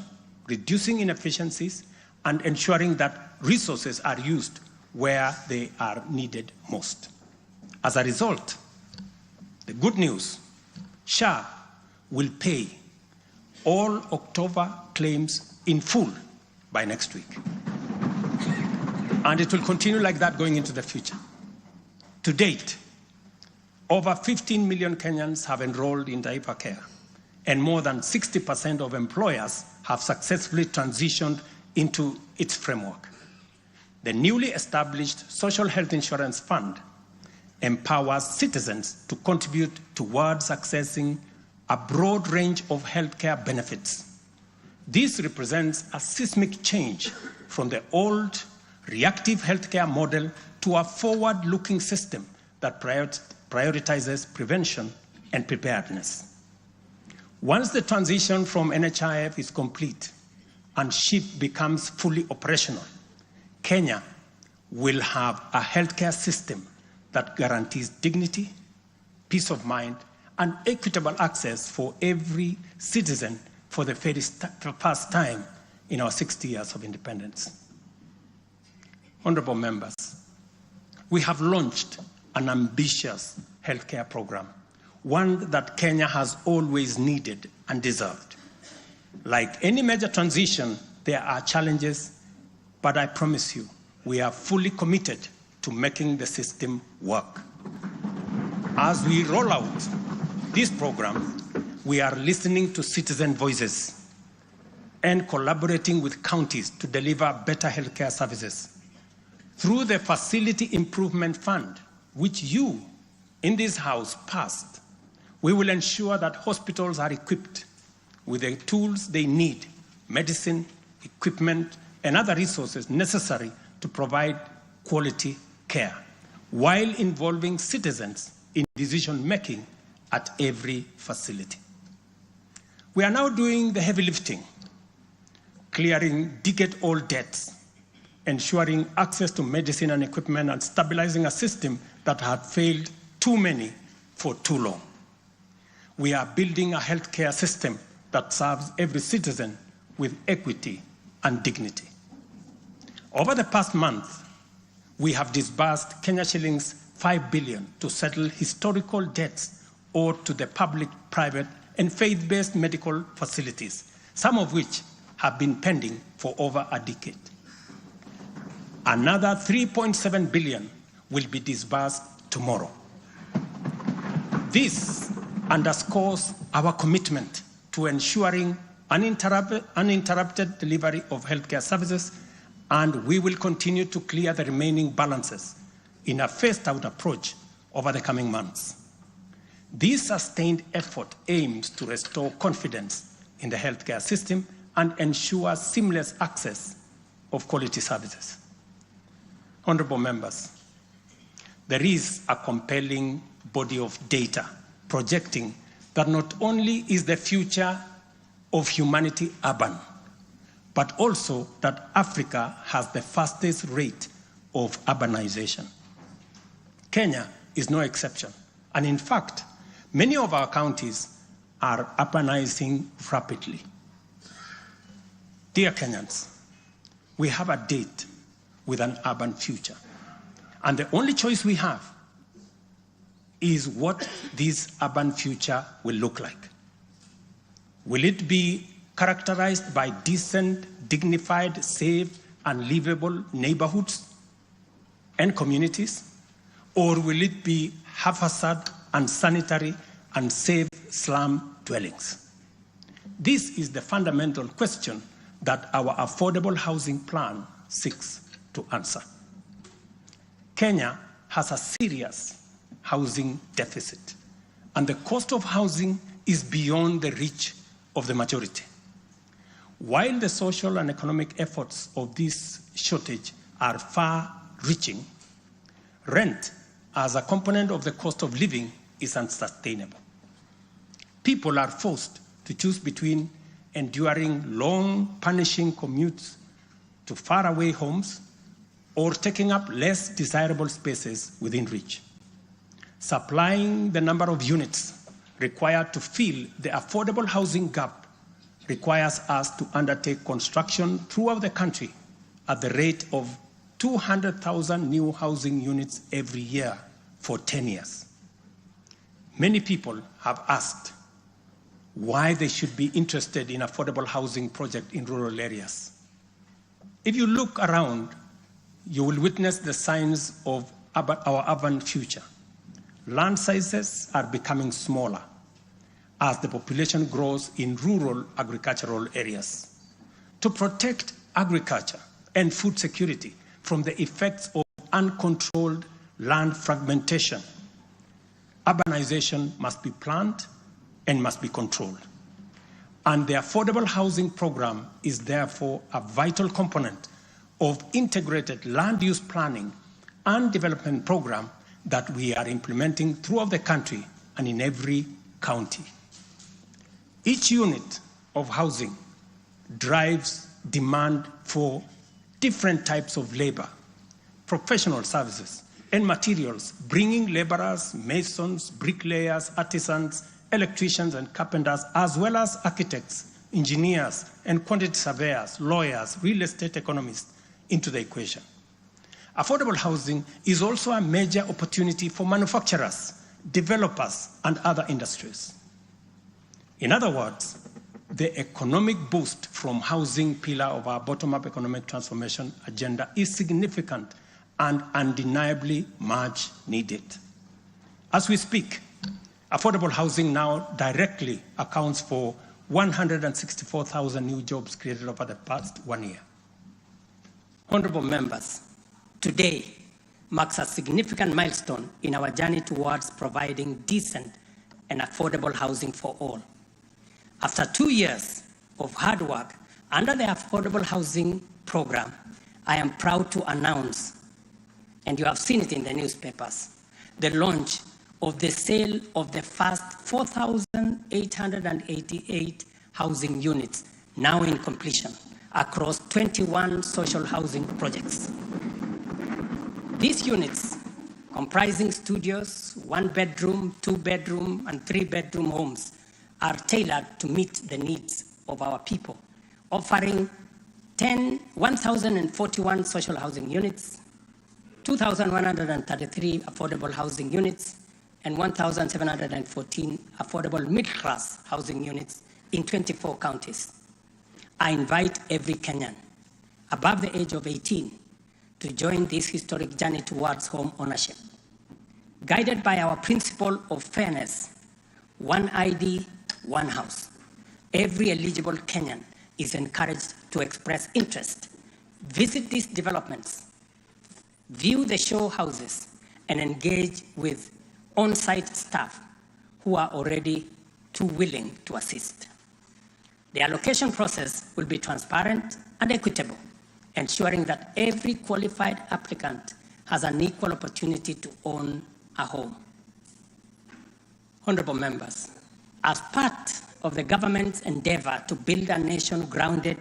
reducing inefficiencies, and ensuring that resources are used where they are needed most. As a result, the good news, SHA will pay all October claims in full by next week. And it will continue like that going into the future. To date, over 15 million Kenyans have enrolled in Taifa Care, and more than 60% of employers have successfully transitioned into its framework. The newly established Social Health Insurance Fund empowers citizens to contribute towards accessing a broad range of healthcare benefits. This represents a seismic change from the old reactive healthcare model to a forward-looking system that prioritizes prevention and preparedness. Once the transition from NHIF is complete and SHIP becomes fully operational, Kenya will have a healthcare system that guarantees dignity, peace of mind, and equitable access for every citizen for the very first time in our 60 years of independence. Honorable members, we have launched an ambitious healthcare program, one that Kenya has always needed and deserved. Like any major transition, there are challenges, but I promise you, we are fully committed to making the system work. As we roll out this program, we are listening to citizen voices and collaborating with counties to deliver better healthcare services. Through the Facility Improvement Fund, which you in this House passed, we will ensure that hospitals are equipped with the tools they need, medicine, equipment, and other resources necessary to provide quality care, while involving citizens in decision-making at every facility. We are now doing the heavy lifting, clearing decade-old debts, ensuring access to medicine and equipment, and stabilizing a system that had failed too many for too long. We are building a healthcare system that serves every citizen with equity and dignity. Over the past month, we have disbursed Kenya shillings 5 billion to settle historical debts owed to the public, private, and faith-based medical facilities, some of which have been pending for over a decade. Another 3.7 billion will be disbursed tomorrow. This underscores our commitment to ensuring uninterrupted delivery of healthcare services, and we will continue to clear the remaining balances in a phased-out approach over the coming months. This sustained effort aims to restore confidence in the healthcare system and ensure seamless access of quality services. Honorable members, there is a compelling body of data projecting that not only is the future of humanity urban, but also that Africa has the fastest rate of urbanization. Kenya is no exception, and in fact, many of our counties are urbanizing rapidly. Dear Kenyans, we have a date with an urban future, and the only choice we have is what this urban future will look like. Will it be characterized by decent, dignified, safe, and livable neighborhoods and communities? Or will it be haphazard, unsanitary, unsafe slum dwellings? This is the fundamental question that our affordable housing plan seeks to answer. Kenya has a serious housing deficit, and the cost of housing is beyond the reach of the majority. While the social and economic efforts of this shortage are far-reaching, rent as a component of the cost of living is unsustainable. People are forced to choose between enduring long, punishing commutes to faraway homes or taking up less desirable spaces within reach. Supplying the number of units required to fill the affordable housing gap requires us to undertake construction throughout the country at the rate of 200,000 new housing units every year for 10 years. Many people have asked why they should be interested in affordable housing project in rural areas. If you look around, you will witness the signs of our urban future. Land sizes are becoming smaller as the population grows in rural agricultural areas. To protect agriculture and food security from the effects of uncontrolled land fragmentation, urbanization must be planned and must be controlled. And the affordable housing program is therefore a vital component of integrated land use planning and development program that we are implementing throughout the country and in every county. Each unit of housing drives demand for different types of labor, professional services, and materials, bringing laborers, masons, bricklayers, artisans, electricians, and carpenters, as well as architects, engineers, and quantity surveyors, lawyers, real estate economists into the equation. Affordable housing is also a major opportunity for manufacturers, developers, and other industries. In other words, the economic boost from housing pillar of our bottom-up economic transformation agenda is significant and undeniably much needed. As we speak, affordable housing now directly accounts for 164,000 new jobs created over the past 1 year. Honorable members, today marks a significant milestone in our journey towards providing decent and affordable housing for all. After 2 years of hard work under the Affordable Housing Program, I am proud to announce, and you have seen it in the newspapers, the launch of the sale of the first 4,888 housing units, now in completion, across 21 social housing projects. These units, comprising studios, 1-bedroom, 2-bedroom, and 3-bedroom homes, are tailored to meet the needs of our people, offering 1,041 social housing units, 2,133 affordable housing units, and 1,714 affordable middle-class housing units in 24 counties. I invite every Kenyan above the age of 18 to join this historic journey towards home ownership. Guided by our principle of fairness, one ID, one house, every eligible Kenyan is encouraged to express interest, visit these developments, view the show houses, and engage with on-site staff who are already too willing to assist. The allocation process will be transparent and equitable, ensuring that every qualified applicant has an equal opportunity to own a home. Honorable members, as part of the government's endeavor to build a nation grounded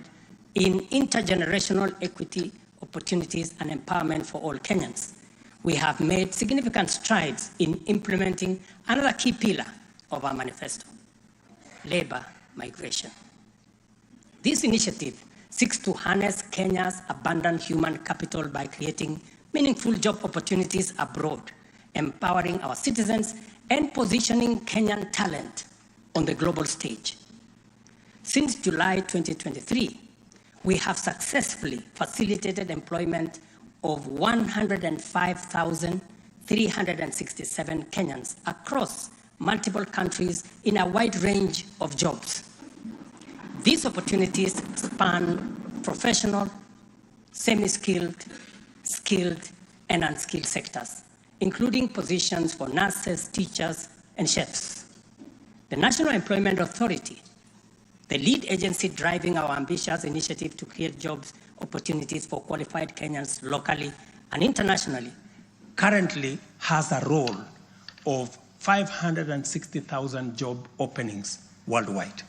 in intergenerational equity, opportunities, and empowerment for all Kenyans, we have made significant strides in implementing another key pillar of our manifesto, labor migration. This initiative seeks to harness Kenya's abundant human capital by creating meaningful job opportunities abroad, empowering our citizens, and positioning Kenyan talent on the global stage. Since July 2023, we have successfully facilitated employment of 105,367 Kenyans across multiple countries in a wide range of jobs. These opportunities span professional, semi-skilled, skilled, and unskilled sectors, including positions for nurses, teachers, and chefs. The National Employment Authority, the lead agency driving our ambitious initiative to create jobs opportunities for qualified Kenyans locally and internationally, currently has a role of 560,000 job openings worldwide.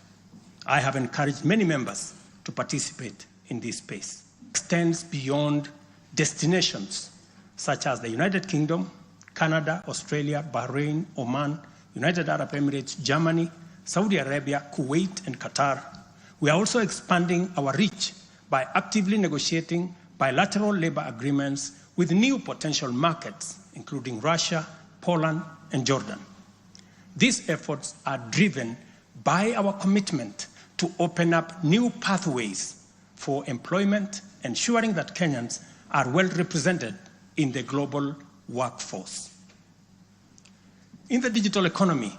I have encouraged many members to participate in this space. It extends beyond destinations such as the United Kingdom, Canada, Australia, Bahrain, Oman, United Arab Emirates, Germany, Saudi Arabia, Kuwait, and Qatar. We are also expanding our reach by actively negotiating bilateral labor agreements with new potential markets, including Russia, Poland, and Jordan. These efforts are driven by our commitment to open up new pathways for employment, ensuring that Kenyans are well represented in the global workforce. In the digital economy,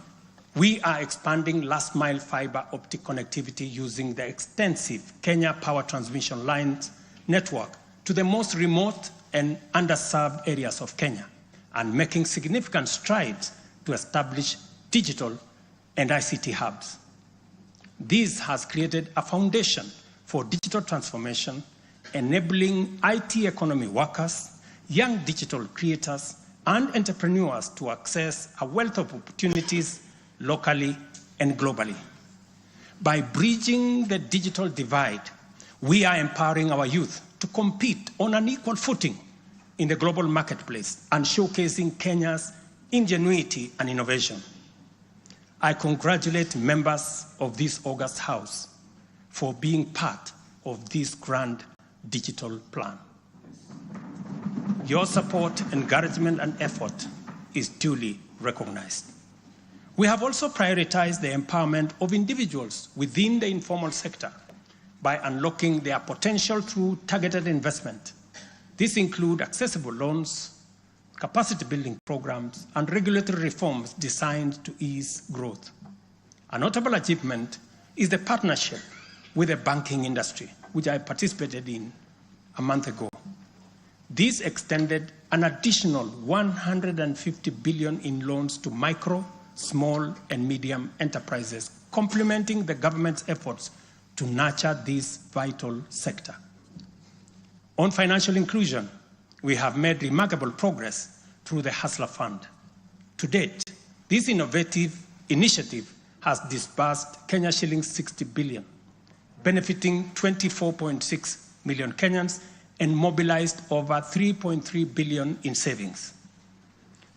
we are expanding last-mile fiber optic connectivity using the extensive Kenya Power Transmission Lines network to the most remote and underserved areas of Kenya, and making significant strides to establish digital and ICT hubs. This has created a foundation for digital transformation, enabling IT economy workers, young digital creators, and entrepreneurs to access a wealth of opportunities locally and globally. By bridging the digital divide, we are empowering our youth to compete on an equal footing in the global marketplace and showcasing Kenya's ingenuity and innovation. I congratulate members of this august House for being part of this grand digital plan. Your support, encouragement, and effort is duly recognized. We have also prioritized the empowerment of individuals within the informal sector by unlocking their potential through targeted investment. This includes accessible loans, capacity building programs, and regulatory reforms designed to ease growth. A notable achievement is the partnership with the banking industry, which I participated in a month ago. This extended an additional 150 billion in loans to micro, small, and medium enterprises, complementing the government's efforts to nurture this vital sector. On financial inclusion, we have made remarkable progress through the Hustler Fund. To date, this innovative initiative has disbursed Kenya shillings 60 billion, benefiting 24.6 million Kenyans and mobilized over 3.3 billion in savings.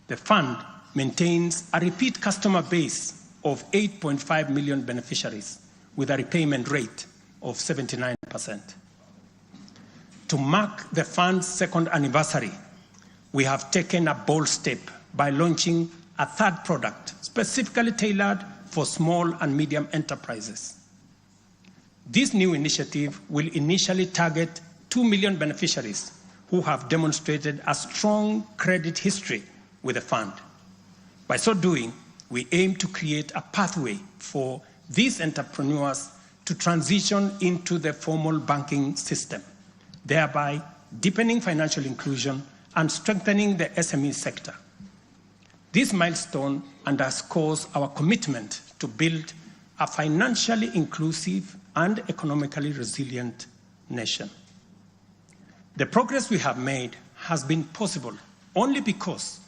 The fund maintains a repeat customer base of 8.5 million beneficiaries with a repayment rate of 79%. To mark the fund's second anniversary, we have taken a bold step by launching a third product specifically tailored for small and medium enterprises. This new initiative will initially target 2 million beneficiaries who have demonstrated a strong credit history with the fund. By so doing, we aim to create a pathway for these entrepreneurs to transition into the formal banking system, thereby deepening financial inclusion and strengthening the SME sector. This milestone underscores our commitment to build a financially inclusive and economically resilient nation. The progress we have made has been possible only because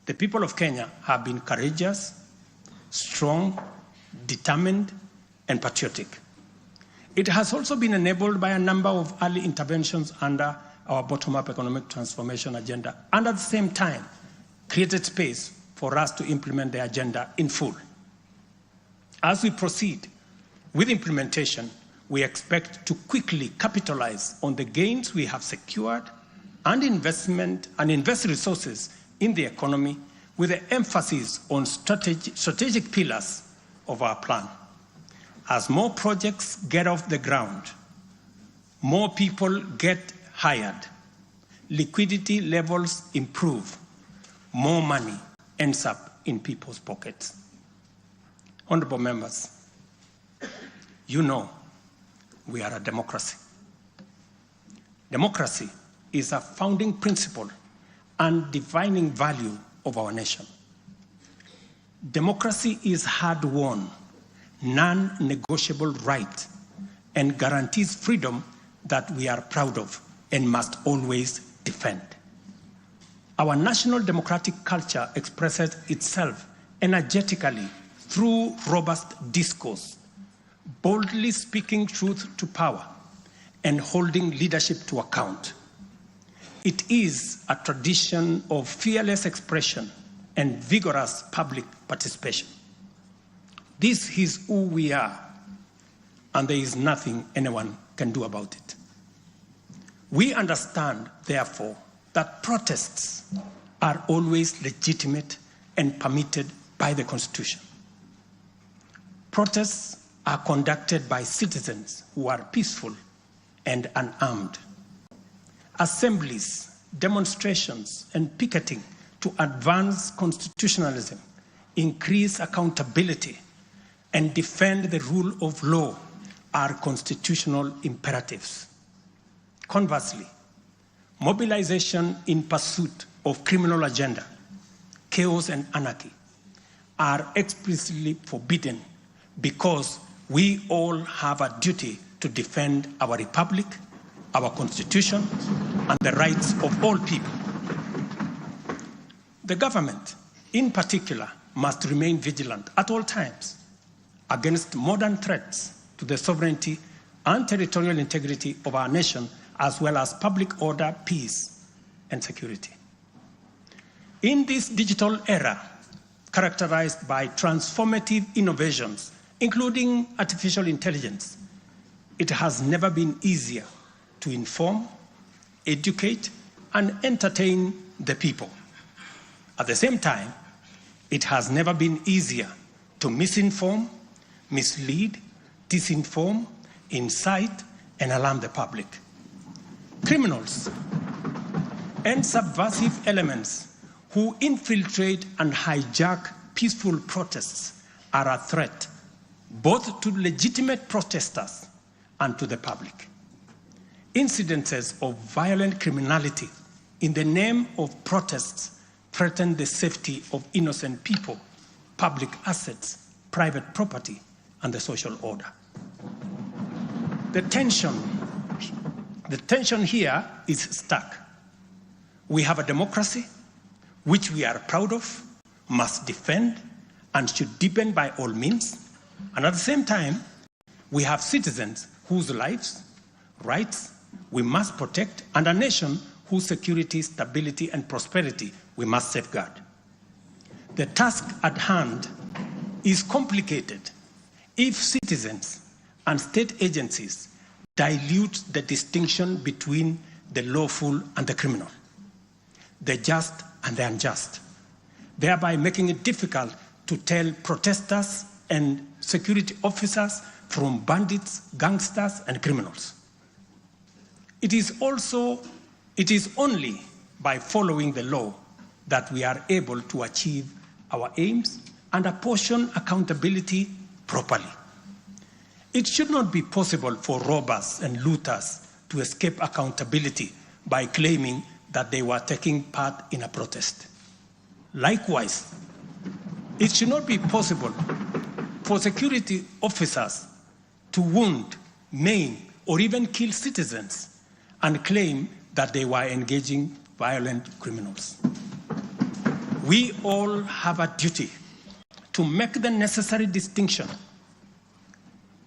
the people of Kenya have been courageous, strong, determined, and patriotic. It has also been enabled by a number of early interventions under our bottom-up economic transformation agenda, and at the same time, created space for us to implement the agenda in full. As we proceed with implementation, we expect to quickly capitalize on the gains we have secured and invest resources in the economy with an emphasis on strategic pillars of our plan. As more projects get off the ground, more people get hired, liquidity levels improve, more money ends up in people's pockets. Honorable members, you know we are a democracy. Democracy is a founding principle and defining value of our nation. Democracy is hard-won, non-negotiable right, and guarantees freedom that we are proud of and must always defend. Our national democratic culture expresses itself energetically through robust discourse, boldly speaking truth to power, and holding leadership to account. It is a tradition of fearless expression and vigorous public participation. This is who we are, and there is nothing anyone can do about it. We understand, therefore, that protests are always legitimate and permitted by the Constitution. Protests are conducted by citizens who are peaceful and unarmed. Assemblies, demonstrations, and picketing to advance constitutionalism, increase accountability, and defend the rule of law are constitutional imperatives. Conversely, mobilization in pursuit of criminal agenda, chaos and anarchy are explicitly forbidden because we all have a duty to defend our republic, our constitution, and the rights of all people. The government, in particular, must remain vigilant at all times against modern threats to the sovereignty and territorial integrity of our nation, as well as public order, peace, and security. In this digital era, characterized by transformative innovations, including artificial intelligence, it has never been easier to inform, educate, and entertain the people. At the same time, it has never been easier to misinform, mislead, disinform, incite, and alarm the public. Criminals and subversive elements who infiltrate and hijack peaceful protests are a threat both to legitimate protesters and to the public. Incidences of violent criminality in the name of protests threaten the safety of innocent people, public assets, private property, and the social order. The tension here is stark. We have a democracy which we are proud of, must defend, and should deepen by all means. And at the same time, we have citizens whose lives, rights, we must protect, and a nation whose security, stability, and prosperity we must safeguard. The task at hand is complicated if citizens and state agencies dilute the distinction between the lawful and the criminal, the just and the unjust, thereby making it difficult to tell protesters and security officers from bandits, gangsters, and criminals. It is only by following the law that we are able to achieve our aims and apportion accountability properly. It should not be possible for robbers and looters to escape accountability by claiming that they were taking part in a protest. Likewise, it should not be possible for security officers to wound, maim, or even kill citizens and claim that they were engaging violent criminals. We all have a duty to make the necessary distinction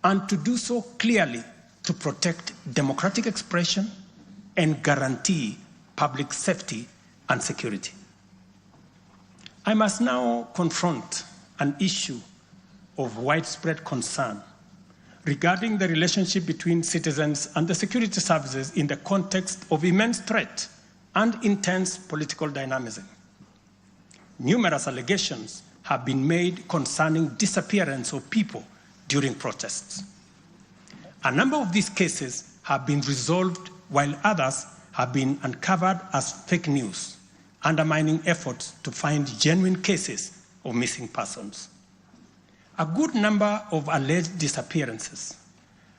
and to do so clearly to protect democratic expression and guarantee public safety and security. I must now confront an issue of widespread concern regarding the relationship between citizens and the security services in the context of immense threat and intense political dynamism. Numerous allegations have been made concerning disappearance of people during protests. A number of these cases have been resolved, while others have been uncovered as fake news, undermining efforts to find genuine cases of missing persons. A good number of alleged disappearances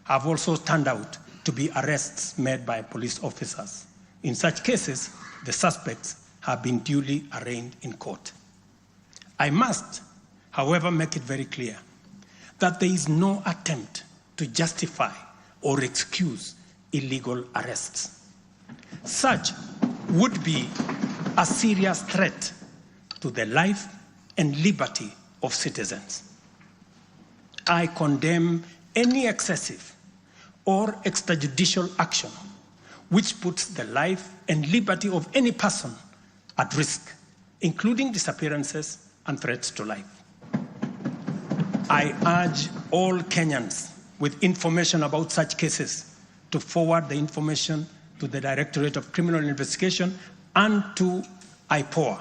have also turned out to be arrests made by police officers. In such cases, the suspects have been duly arraigned in court. I must, however, make it very clear that there is no attempt to justify or excuse illegal arrests. Such would be a serious threat to the life and liberty of citizens. I condemn any excessive or extrajudicial action which puts the life and liberty of any person at risk, including disappearances and threats to life. I urge all Kenyans with information about such cases to forward the information to the Directorate of Criminal Investigation and to IPOA,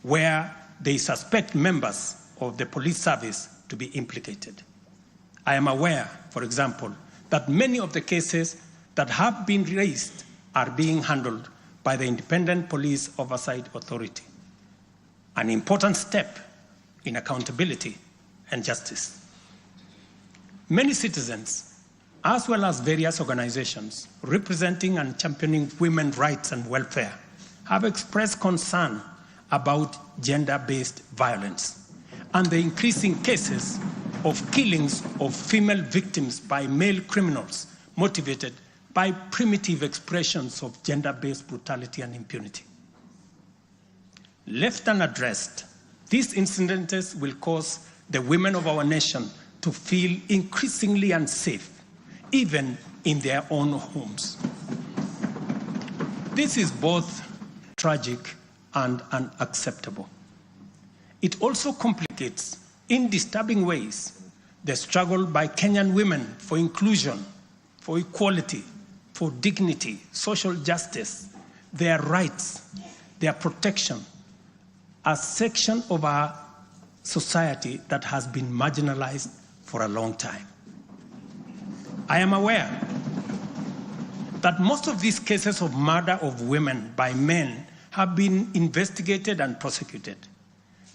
where they suspect members of the police service to be implicated. I am aware, for example, that many of the cases that have been raised are being handled by the Independent Police Oversight Authority, an important step in accountability and justice. Many citizens, as well as various organizations representing and championing women's rights and welfare, have expressed concern about gender-based violence and the increasing cases of killings of female victims by male criminals motivated by primitive expressions of gender-based brutality and impunity. Left unaddressed, these incidents will cause the women of our nation to feel increasingly unsafe, even in their own homes. This is both tragic and unacceptable. It also complicates, in disturbing ways, the struggle by Kenyan women for inclusion, for equality, for dignity, social justice, their rights, their protection, a section of our society that has been marginalized for a long time. I am aware that most of these cases of murder of women by men have been investigated and prosecuted.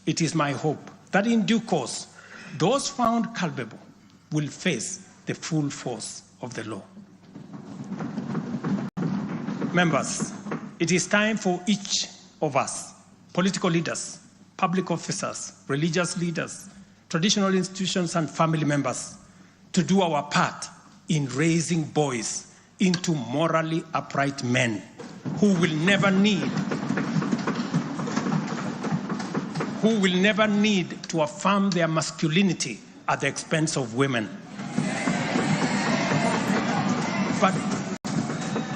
It is my hope that in due course, those found culpable will face the full force of the law. Members, it is time for each of us, political leaders, public officers, religious leaders, traditional institutions, and family members, to do our part in raising boys into morally upright men who will never need to affirm their masculinity at the expense of women.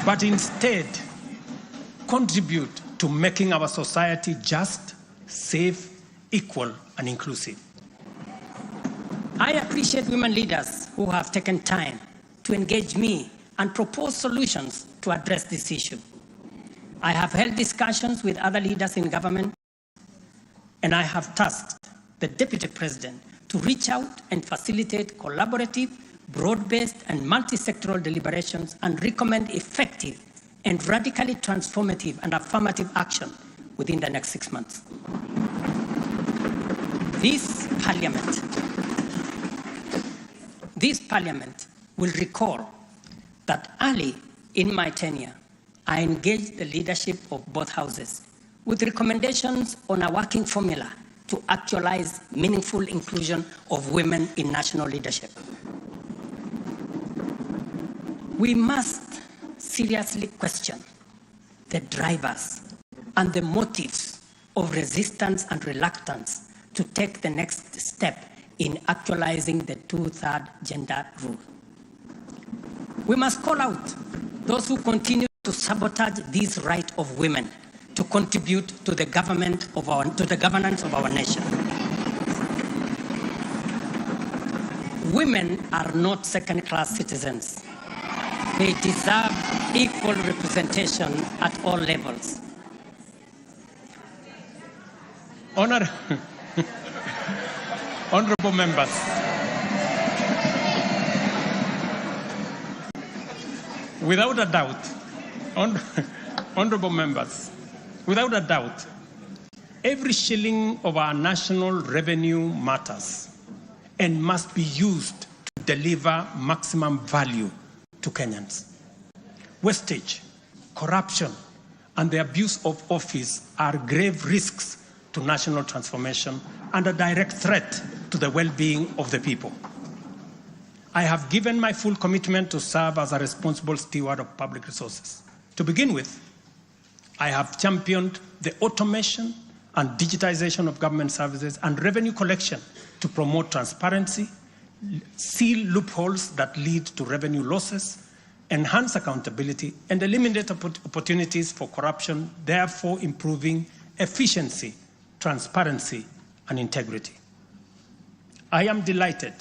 But instead, contribute to making our society just, safe, equal, and inclusive. I appreciate women leaders who have taken time to engage me and propose solutions to address this issue. I have held discussions with other leaders in government, and I have tasked the Deputy President to reach out and facilitate collaborative, broad-based, and multi-sectoral deliberations and recommend effective and radically transformative and affirmative action within the next 6 months. This Parliament will recall that early in my tenure, I engaged the leadership of both houses with recommendations on a working formula to actualize meaningful inclusion of women in national leadership. We must seriously question the drivers and the motives of resistance and reluctance to take the next step in actualizing the 2/3 gender rule. We must call out those who continue to sabotage this right of women to contribute to the governance of our nation. Women are not second-class citizens. They deserve equal representation at all levels. Honorable members, without a doubt, honorable members, without a doubt, every shilling of our national revenue matters and must be used to deliver maximum value to Kenyans. Wastage, corruption, and the abuse of office are grave risks to national transformation and a direct threat to the well-being of the people. I have given my full commitment to serve as a responsible steward of public resources. To begin with, I have championed the automation and digitization of government services and revenue collection to promote transparency, seal loopholes that lead to revenue losses, enhance accountability, and eliminate opportunities for corruption, therefore improving efficiency, transparency, and integrity. I am delighted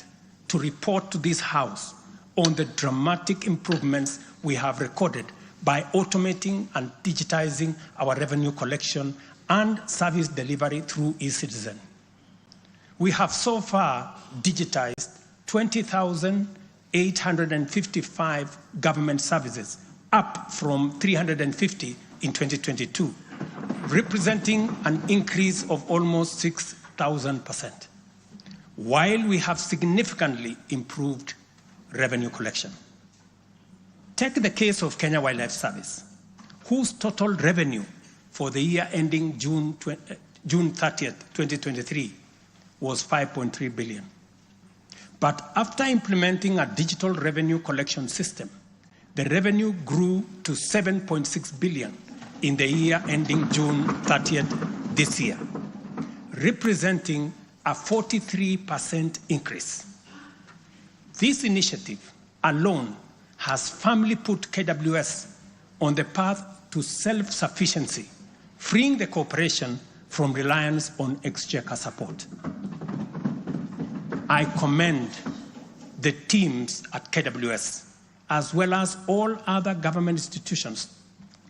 to report to this House on the dramatic improvements we have recorded by automating and digitizing our revenue collection and service delivery through eCitizen. We have so far digitized 20,855 government services, up from 350 in 2022, representing an increase of almost 6,000%, while we have significantly improved revenue collection. Take the case of Kenya Wildlife Service, whose total revenue for the year ending June 30th, 2023 was 5.3 billion. But after implementing a digital revenue collection system, the revenue grew to 7.6 billion in the year ending June 30th this year, representing a 43% increase. This initiative alone has firmly put KWS on the path to self-sufficiency, freeing the corporation from reliance on exchequer support. I commend the teams at KWS, as well as all other government institutions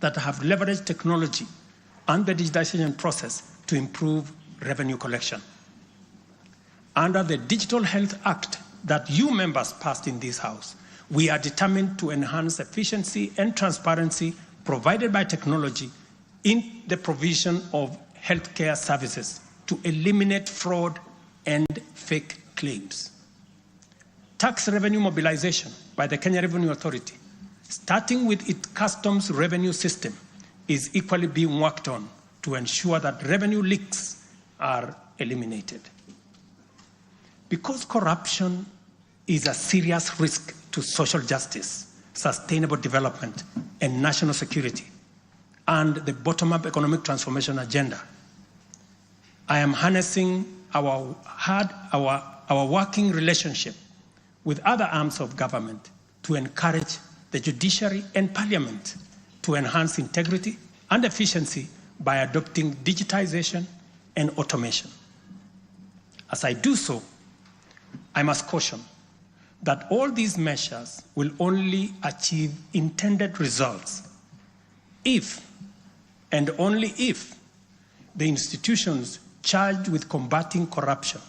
that have leveraged technology and the digitization process to improve revenue collection. Under the Digital Health Act that you members passed in this House, we are determined to enhance efficiency and transparency provided by technology in the provision of healthcare services to eliminate fraud and fake claims. Tax revenue mobilization by the Kenya Revenue Authority, starting with its customs revenue system, is equally being worked on to ensure that revenue leaks are eliminated. Because corruption is a serious risk to social justice, sustainable development, and national security, and the bottom-up economic transformation agenda, I am harnessing our working relationship with other arms of government to encourage the judiciary and parliament to enhance integrity and efficiency by adopting digitization and automation. As I do so, I must caution that all these measures will only achieve intended results if, and only if, the institutions charged with combating corruption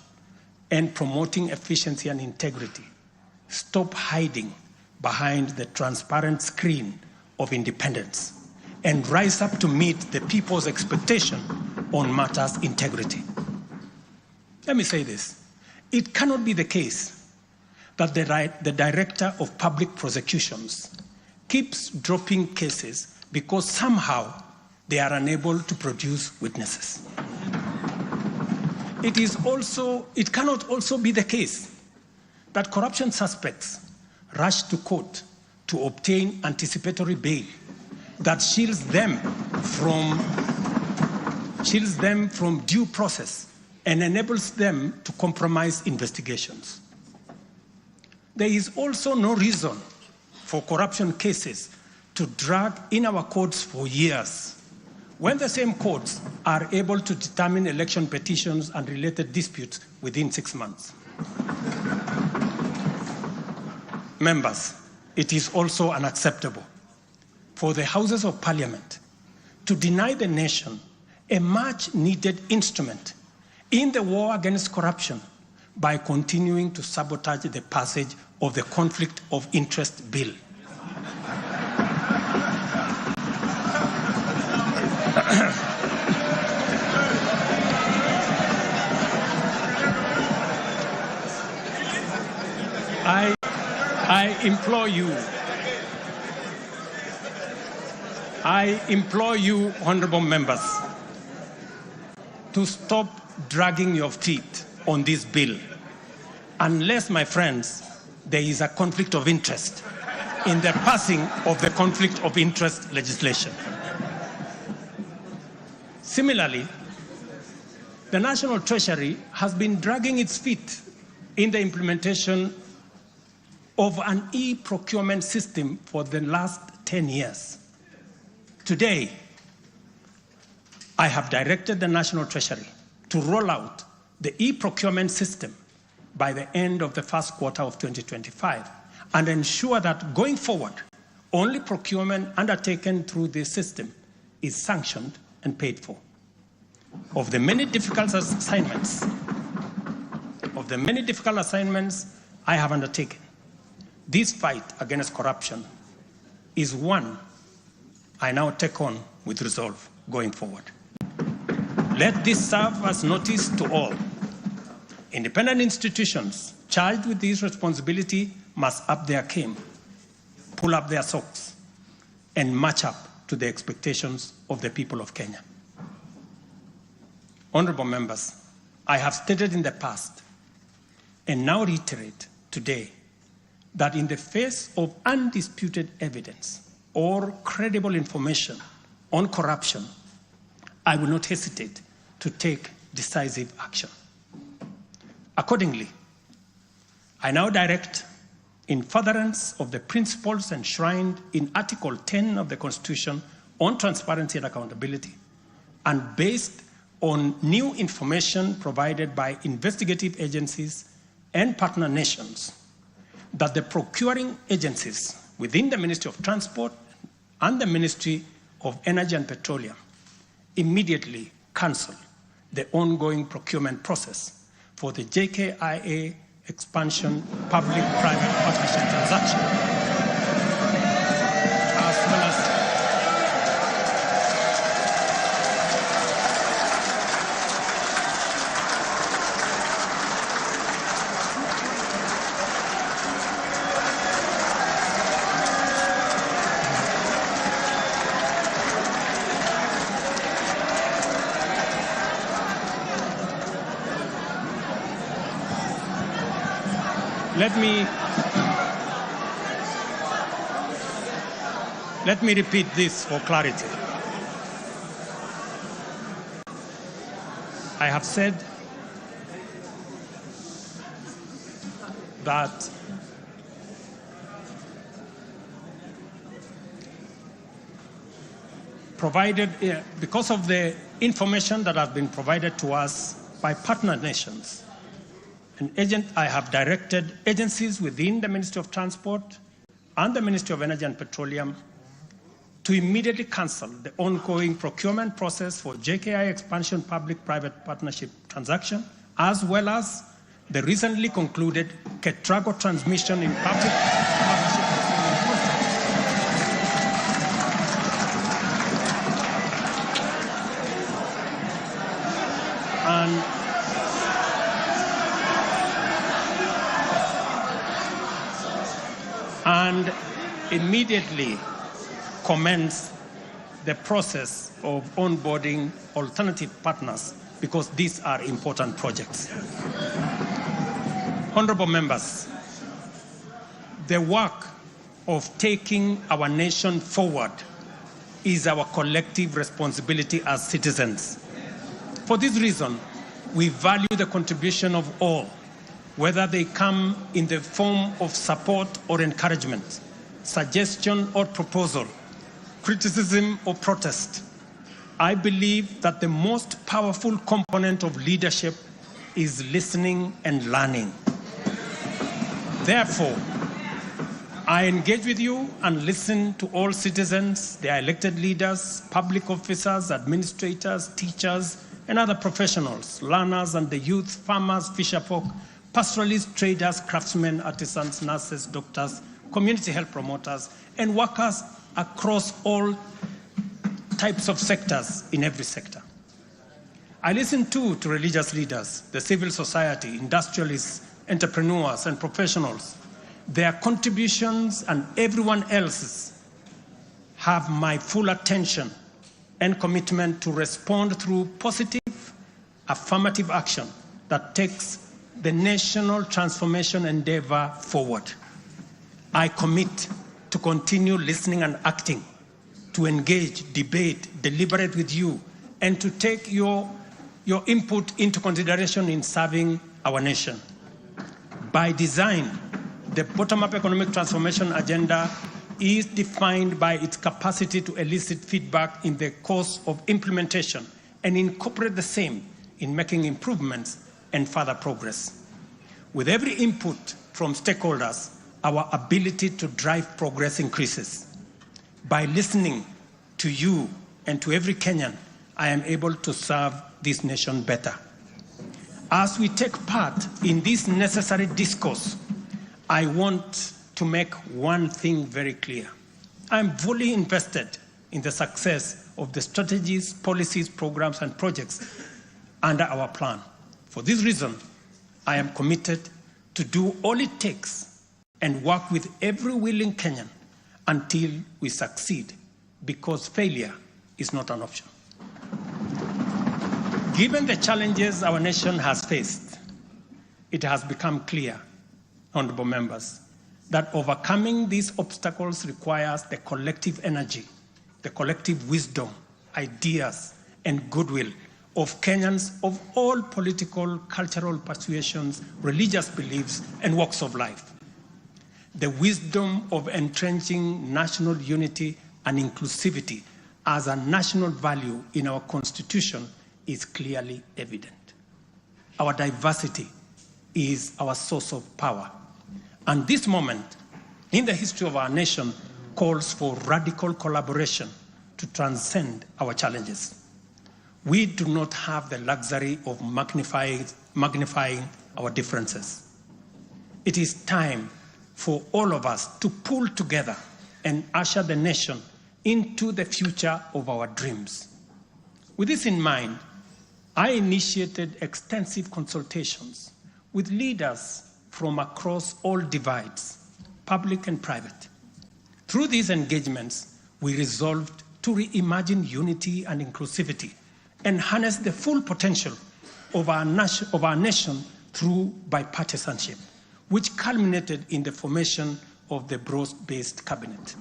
and promoting efficiency and integrity stop hiding behind the transparent screen of independence and rise up to meet the people's expectation on matters integrity. Let me say this. It cannot be the case that the Director of Public Prosecutions keeps dropping cases because somehow they are unable to produce witnesses. It cannot also be the case that corruption suspects rush to court to obtain anticipatory bail that shields them from due process and enables them to compromise investigations. There is also no reason for corruption cases to drag in our courts for years when the same courts are able to determine election petitions and related disputes within 6 months. Members, it is also unacceptable for the Houses of Parliament to deny the nation a much-needed instrument in the war against corruption by continuing to sabotage the passage of the Conflict of Interest Bill. I implore you, honorable members, to stop dragging your feet on this bill, unless, my friends, there is a conflict of interest in the passing of the conflict of interest legislation. Similarly, the National Treasury has been dragging its feet in the implementation of an e-procurement system for the last 10 years. Today, I have directed the National Treasury to roll out the e-procurement system by the end of the first quarter of 2025 and ensure that going forward, only procurement undertaken through this system is sanctioned and paid for. Of the many difficult assignments I have undertaken, this fight against corruption is one I now take on with resolve going forward. Let this serve as notice to all. Independent institutions charged with this responsibility must up their game, pull up their socks, and match up to the expectations of the people of Kenya. Honorable members, I have stated in the past and now reiterate today that in the face of undisputed evidence or credible information on corruption, I will not hesitate to take decisive action. Accordingly, I now direct, in furtherance of the principles enshrined in Article 10 of the Constitution on transparency and accountability, and based on new information provided by investigative agencies and partner nations, that the procuring agencies within the Ministry of Transport and the Ministry of Energy and Petroleum immediately cancel the ongoing procurement process for the JKIA expansion public-private partnership transaction, as let me repeat this for clarity. I have said that because of the information that has been provided to us by partner nations, I have directed agencies within the Ministry of Transport and the Ministry of Energy and Petroleum to immediately cancel the ongoing procurement process for JKI expansion public-private partnership transaction, as well as the recently concluded Ketrago transmission in public partnership and immediately commence the process of onboarding alternative partners, because these are important projects. Honorable members, the work of taking our nation forward is our collective responsibility as citizens. For this reason, we value the contribution of all, whether they come in the form of support or encouragement, suggestion or proposal, criticism or protest. I believe that the most powerful component of leadership is listening and learning. Therefore, I engage with you and listen to all citizens, their elected leaders, public officers, administrators, teachers, and other professionals, learners and the youth, farmers, fisherfolk, pastoralists, traders, craftsmen, artisans, nurses, doctors, community health promoters, and workers across all types of sectors in every sector. I listen too to religious leaders, the civil society, industrialists, entrepreneurs, and professionals. Their contributions and everyone else's have my full attention and commitment to respond through positive, affirmative action that takes the national transformation endeavor forward. I commit to continue listening and acting, to engage, debate, deliberate with you, and to take your input into consideration in serving our nation. By design, the bottom-up economic transformation agenda is defined by its capacity to elicit feedback in the course of implementation and incorporate the same in making improvements and further progress. With every input from stakeholders, our ability to drive progress increases. By listening to you and to every Kenyan, I am able to serve this nation better. As we take part in this necessary discourse, I want to make one thing very clear. I'm fully invested in the success of the strategies, policies, programs, and projects under our plan. For this reason, I am committed to do all it takes and work with every willing Kenyan until we succeed, because failure is not an option. Given the challenges our nation has faced, it has become clear, honorable members, that overcoming these obstacles requires the collective energy, the collective wisdom, ideas, and goodwill of Kenyans of all political, cultural persuasions, religious beliefs, and walks of life. The wisdom of entrenching national unity and inclusivity as a national value in our Constitution is clearly evident. Our diversity is our source of power. And this moment in the history of our nation calls for radical collaboration to transcend our challenges. We do not have the luxury of magnifying our differences. It is time for all of us to pull together and usher the nation into the future of our dreams. With this in mind, I initiated extensive consultations with leaders from across all divides, public and private. Through these engagements, we resolved to reimagine unity and inclusivity and harness the full potential of our nation through bipartisanship. which culminated in the formation of the broad-based cabinet.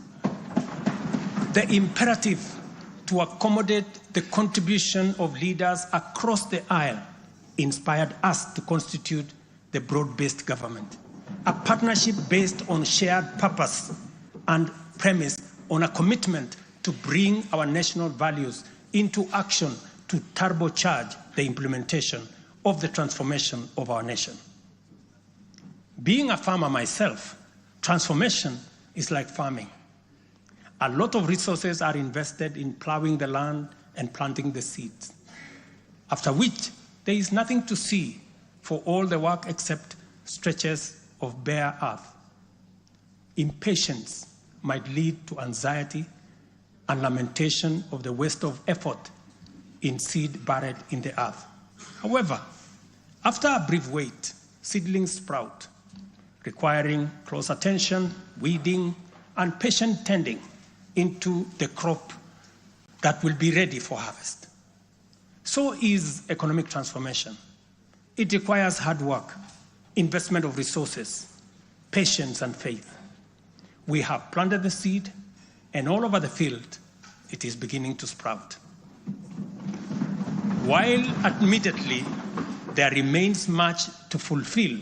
The imperative to accommodate the contribution of leaders across the aisle inspired us to constitute the broad-based government, a partnership based on shared purpose and premise on a commitment to bring our national values into action to turbocharge the implementation of the transformation of our nation. Being a farmer myself, transformation is like farming. A lot of resources are invested in plowing the land and planting the seeds, after which there is nothing to see for all the work except stretches of bare earth. Impatience might lead to anxiety and lamentation of the waste of effort in seed buried in the earth. However, after a brief wait, seedlings sprout, requiring close attention, weeding, and patient tending into the crop that will be ready for harvest. So is economic transformation. It requires hard work, investment of resources, patience, and faith. We have planted the seed, and all over the field, it is beginning to sprout. While admittedly, there remains much to fulfill,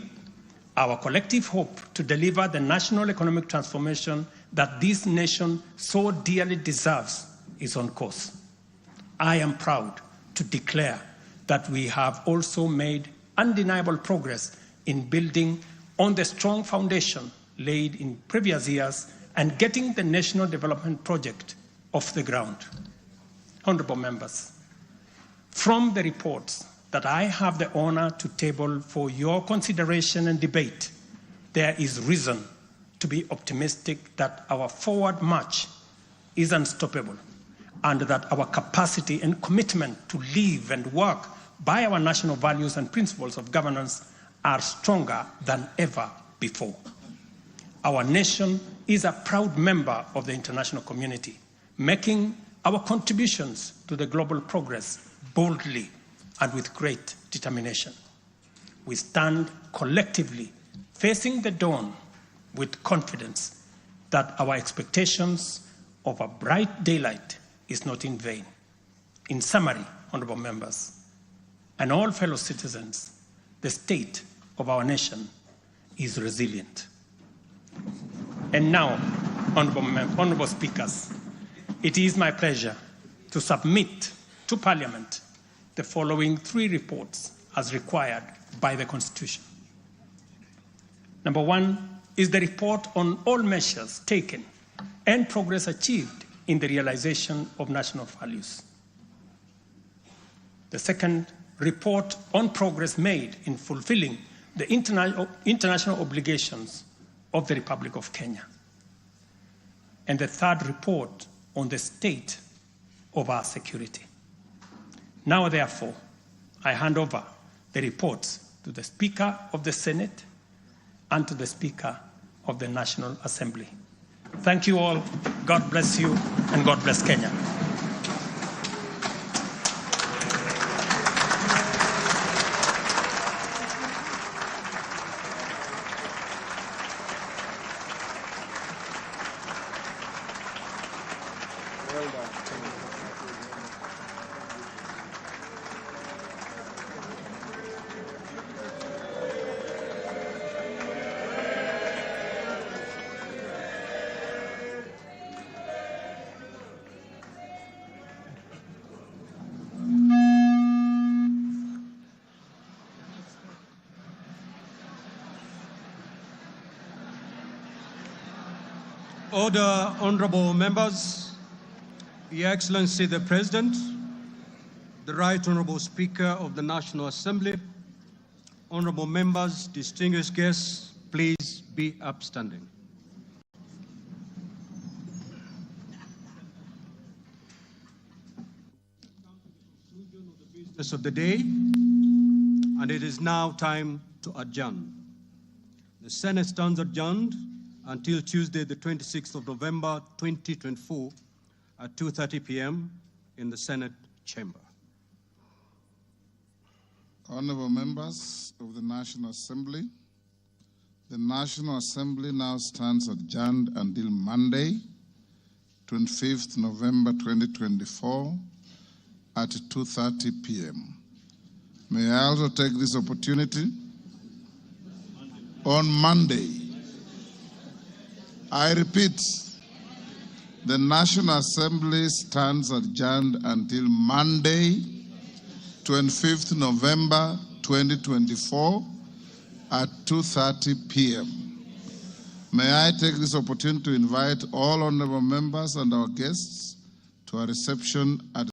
our collective hope to deliver the national economic transformation that this nation so dearly deserves is on course. I am proud to declare that we have also made undeniable progress in building on the strong foundation laid in previous years and getting the National Development Project off the ground. Honorable members, from the reports that I have the honor to table for your consideration and debate, there is reason to be optimistic that our forward march is unstoppable and that our capacity and commitment to live and work by our national values and principles of governance are stronger than ever before. Our nation is a proud member of the international community, making our contributions to the global progress boldly and with great determination. We stand collectively facing the dawn with confidence that our expectations of a bright daylight is not in vain. In summary, honorable members, and all fellow citizens, the state of our nation is resilient. And now, honorable speakers, it is my pleasure to submit to Parliament the following 3 reports as required by the Constitution. Number 1 is the report on all measures taken and progress achieved in the realization of national values. The second, report on progress made in fulfilling the international obligations of the Republic of Kenya. And the third, report on the state of our security. Now, therefore, I hand over the reports to the Speaker of the Senate and to the Speaker of the National Assembly. Thank you all. God bless you, and God bless Kenya. Order, honorable members, Your Excellency the President, the Right Honorable Speaker of the National Assembly, honorable members, distinguished guests, please be upstanding. Business of the day, and it is now time to adjourn. The Senate stands adjourned until Tuesday, the 26th of November, 2024, at 2:30 p.m. in the Senate chamber. Honorable members of the National Assembly, The National Assembly now stands adjourned until Monday, 25th November 2024 at 2:30 p.m. May I also take this opportunity on Monday. I repeat, the National Assembly stands adjourned until Monday, 25th November 2024 at 2:30 p.m. May I take this opportunity to invite all honorable members and our guests to a reception at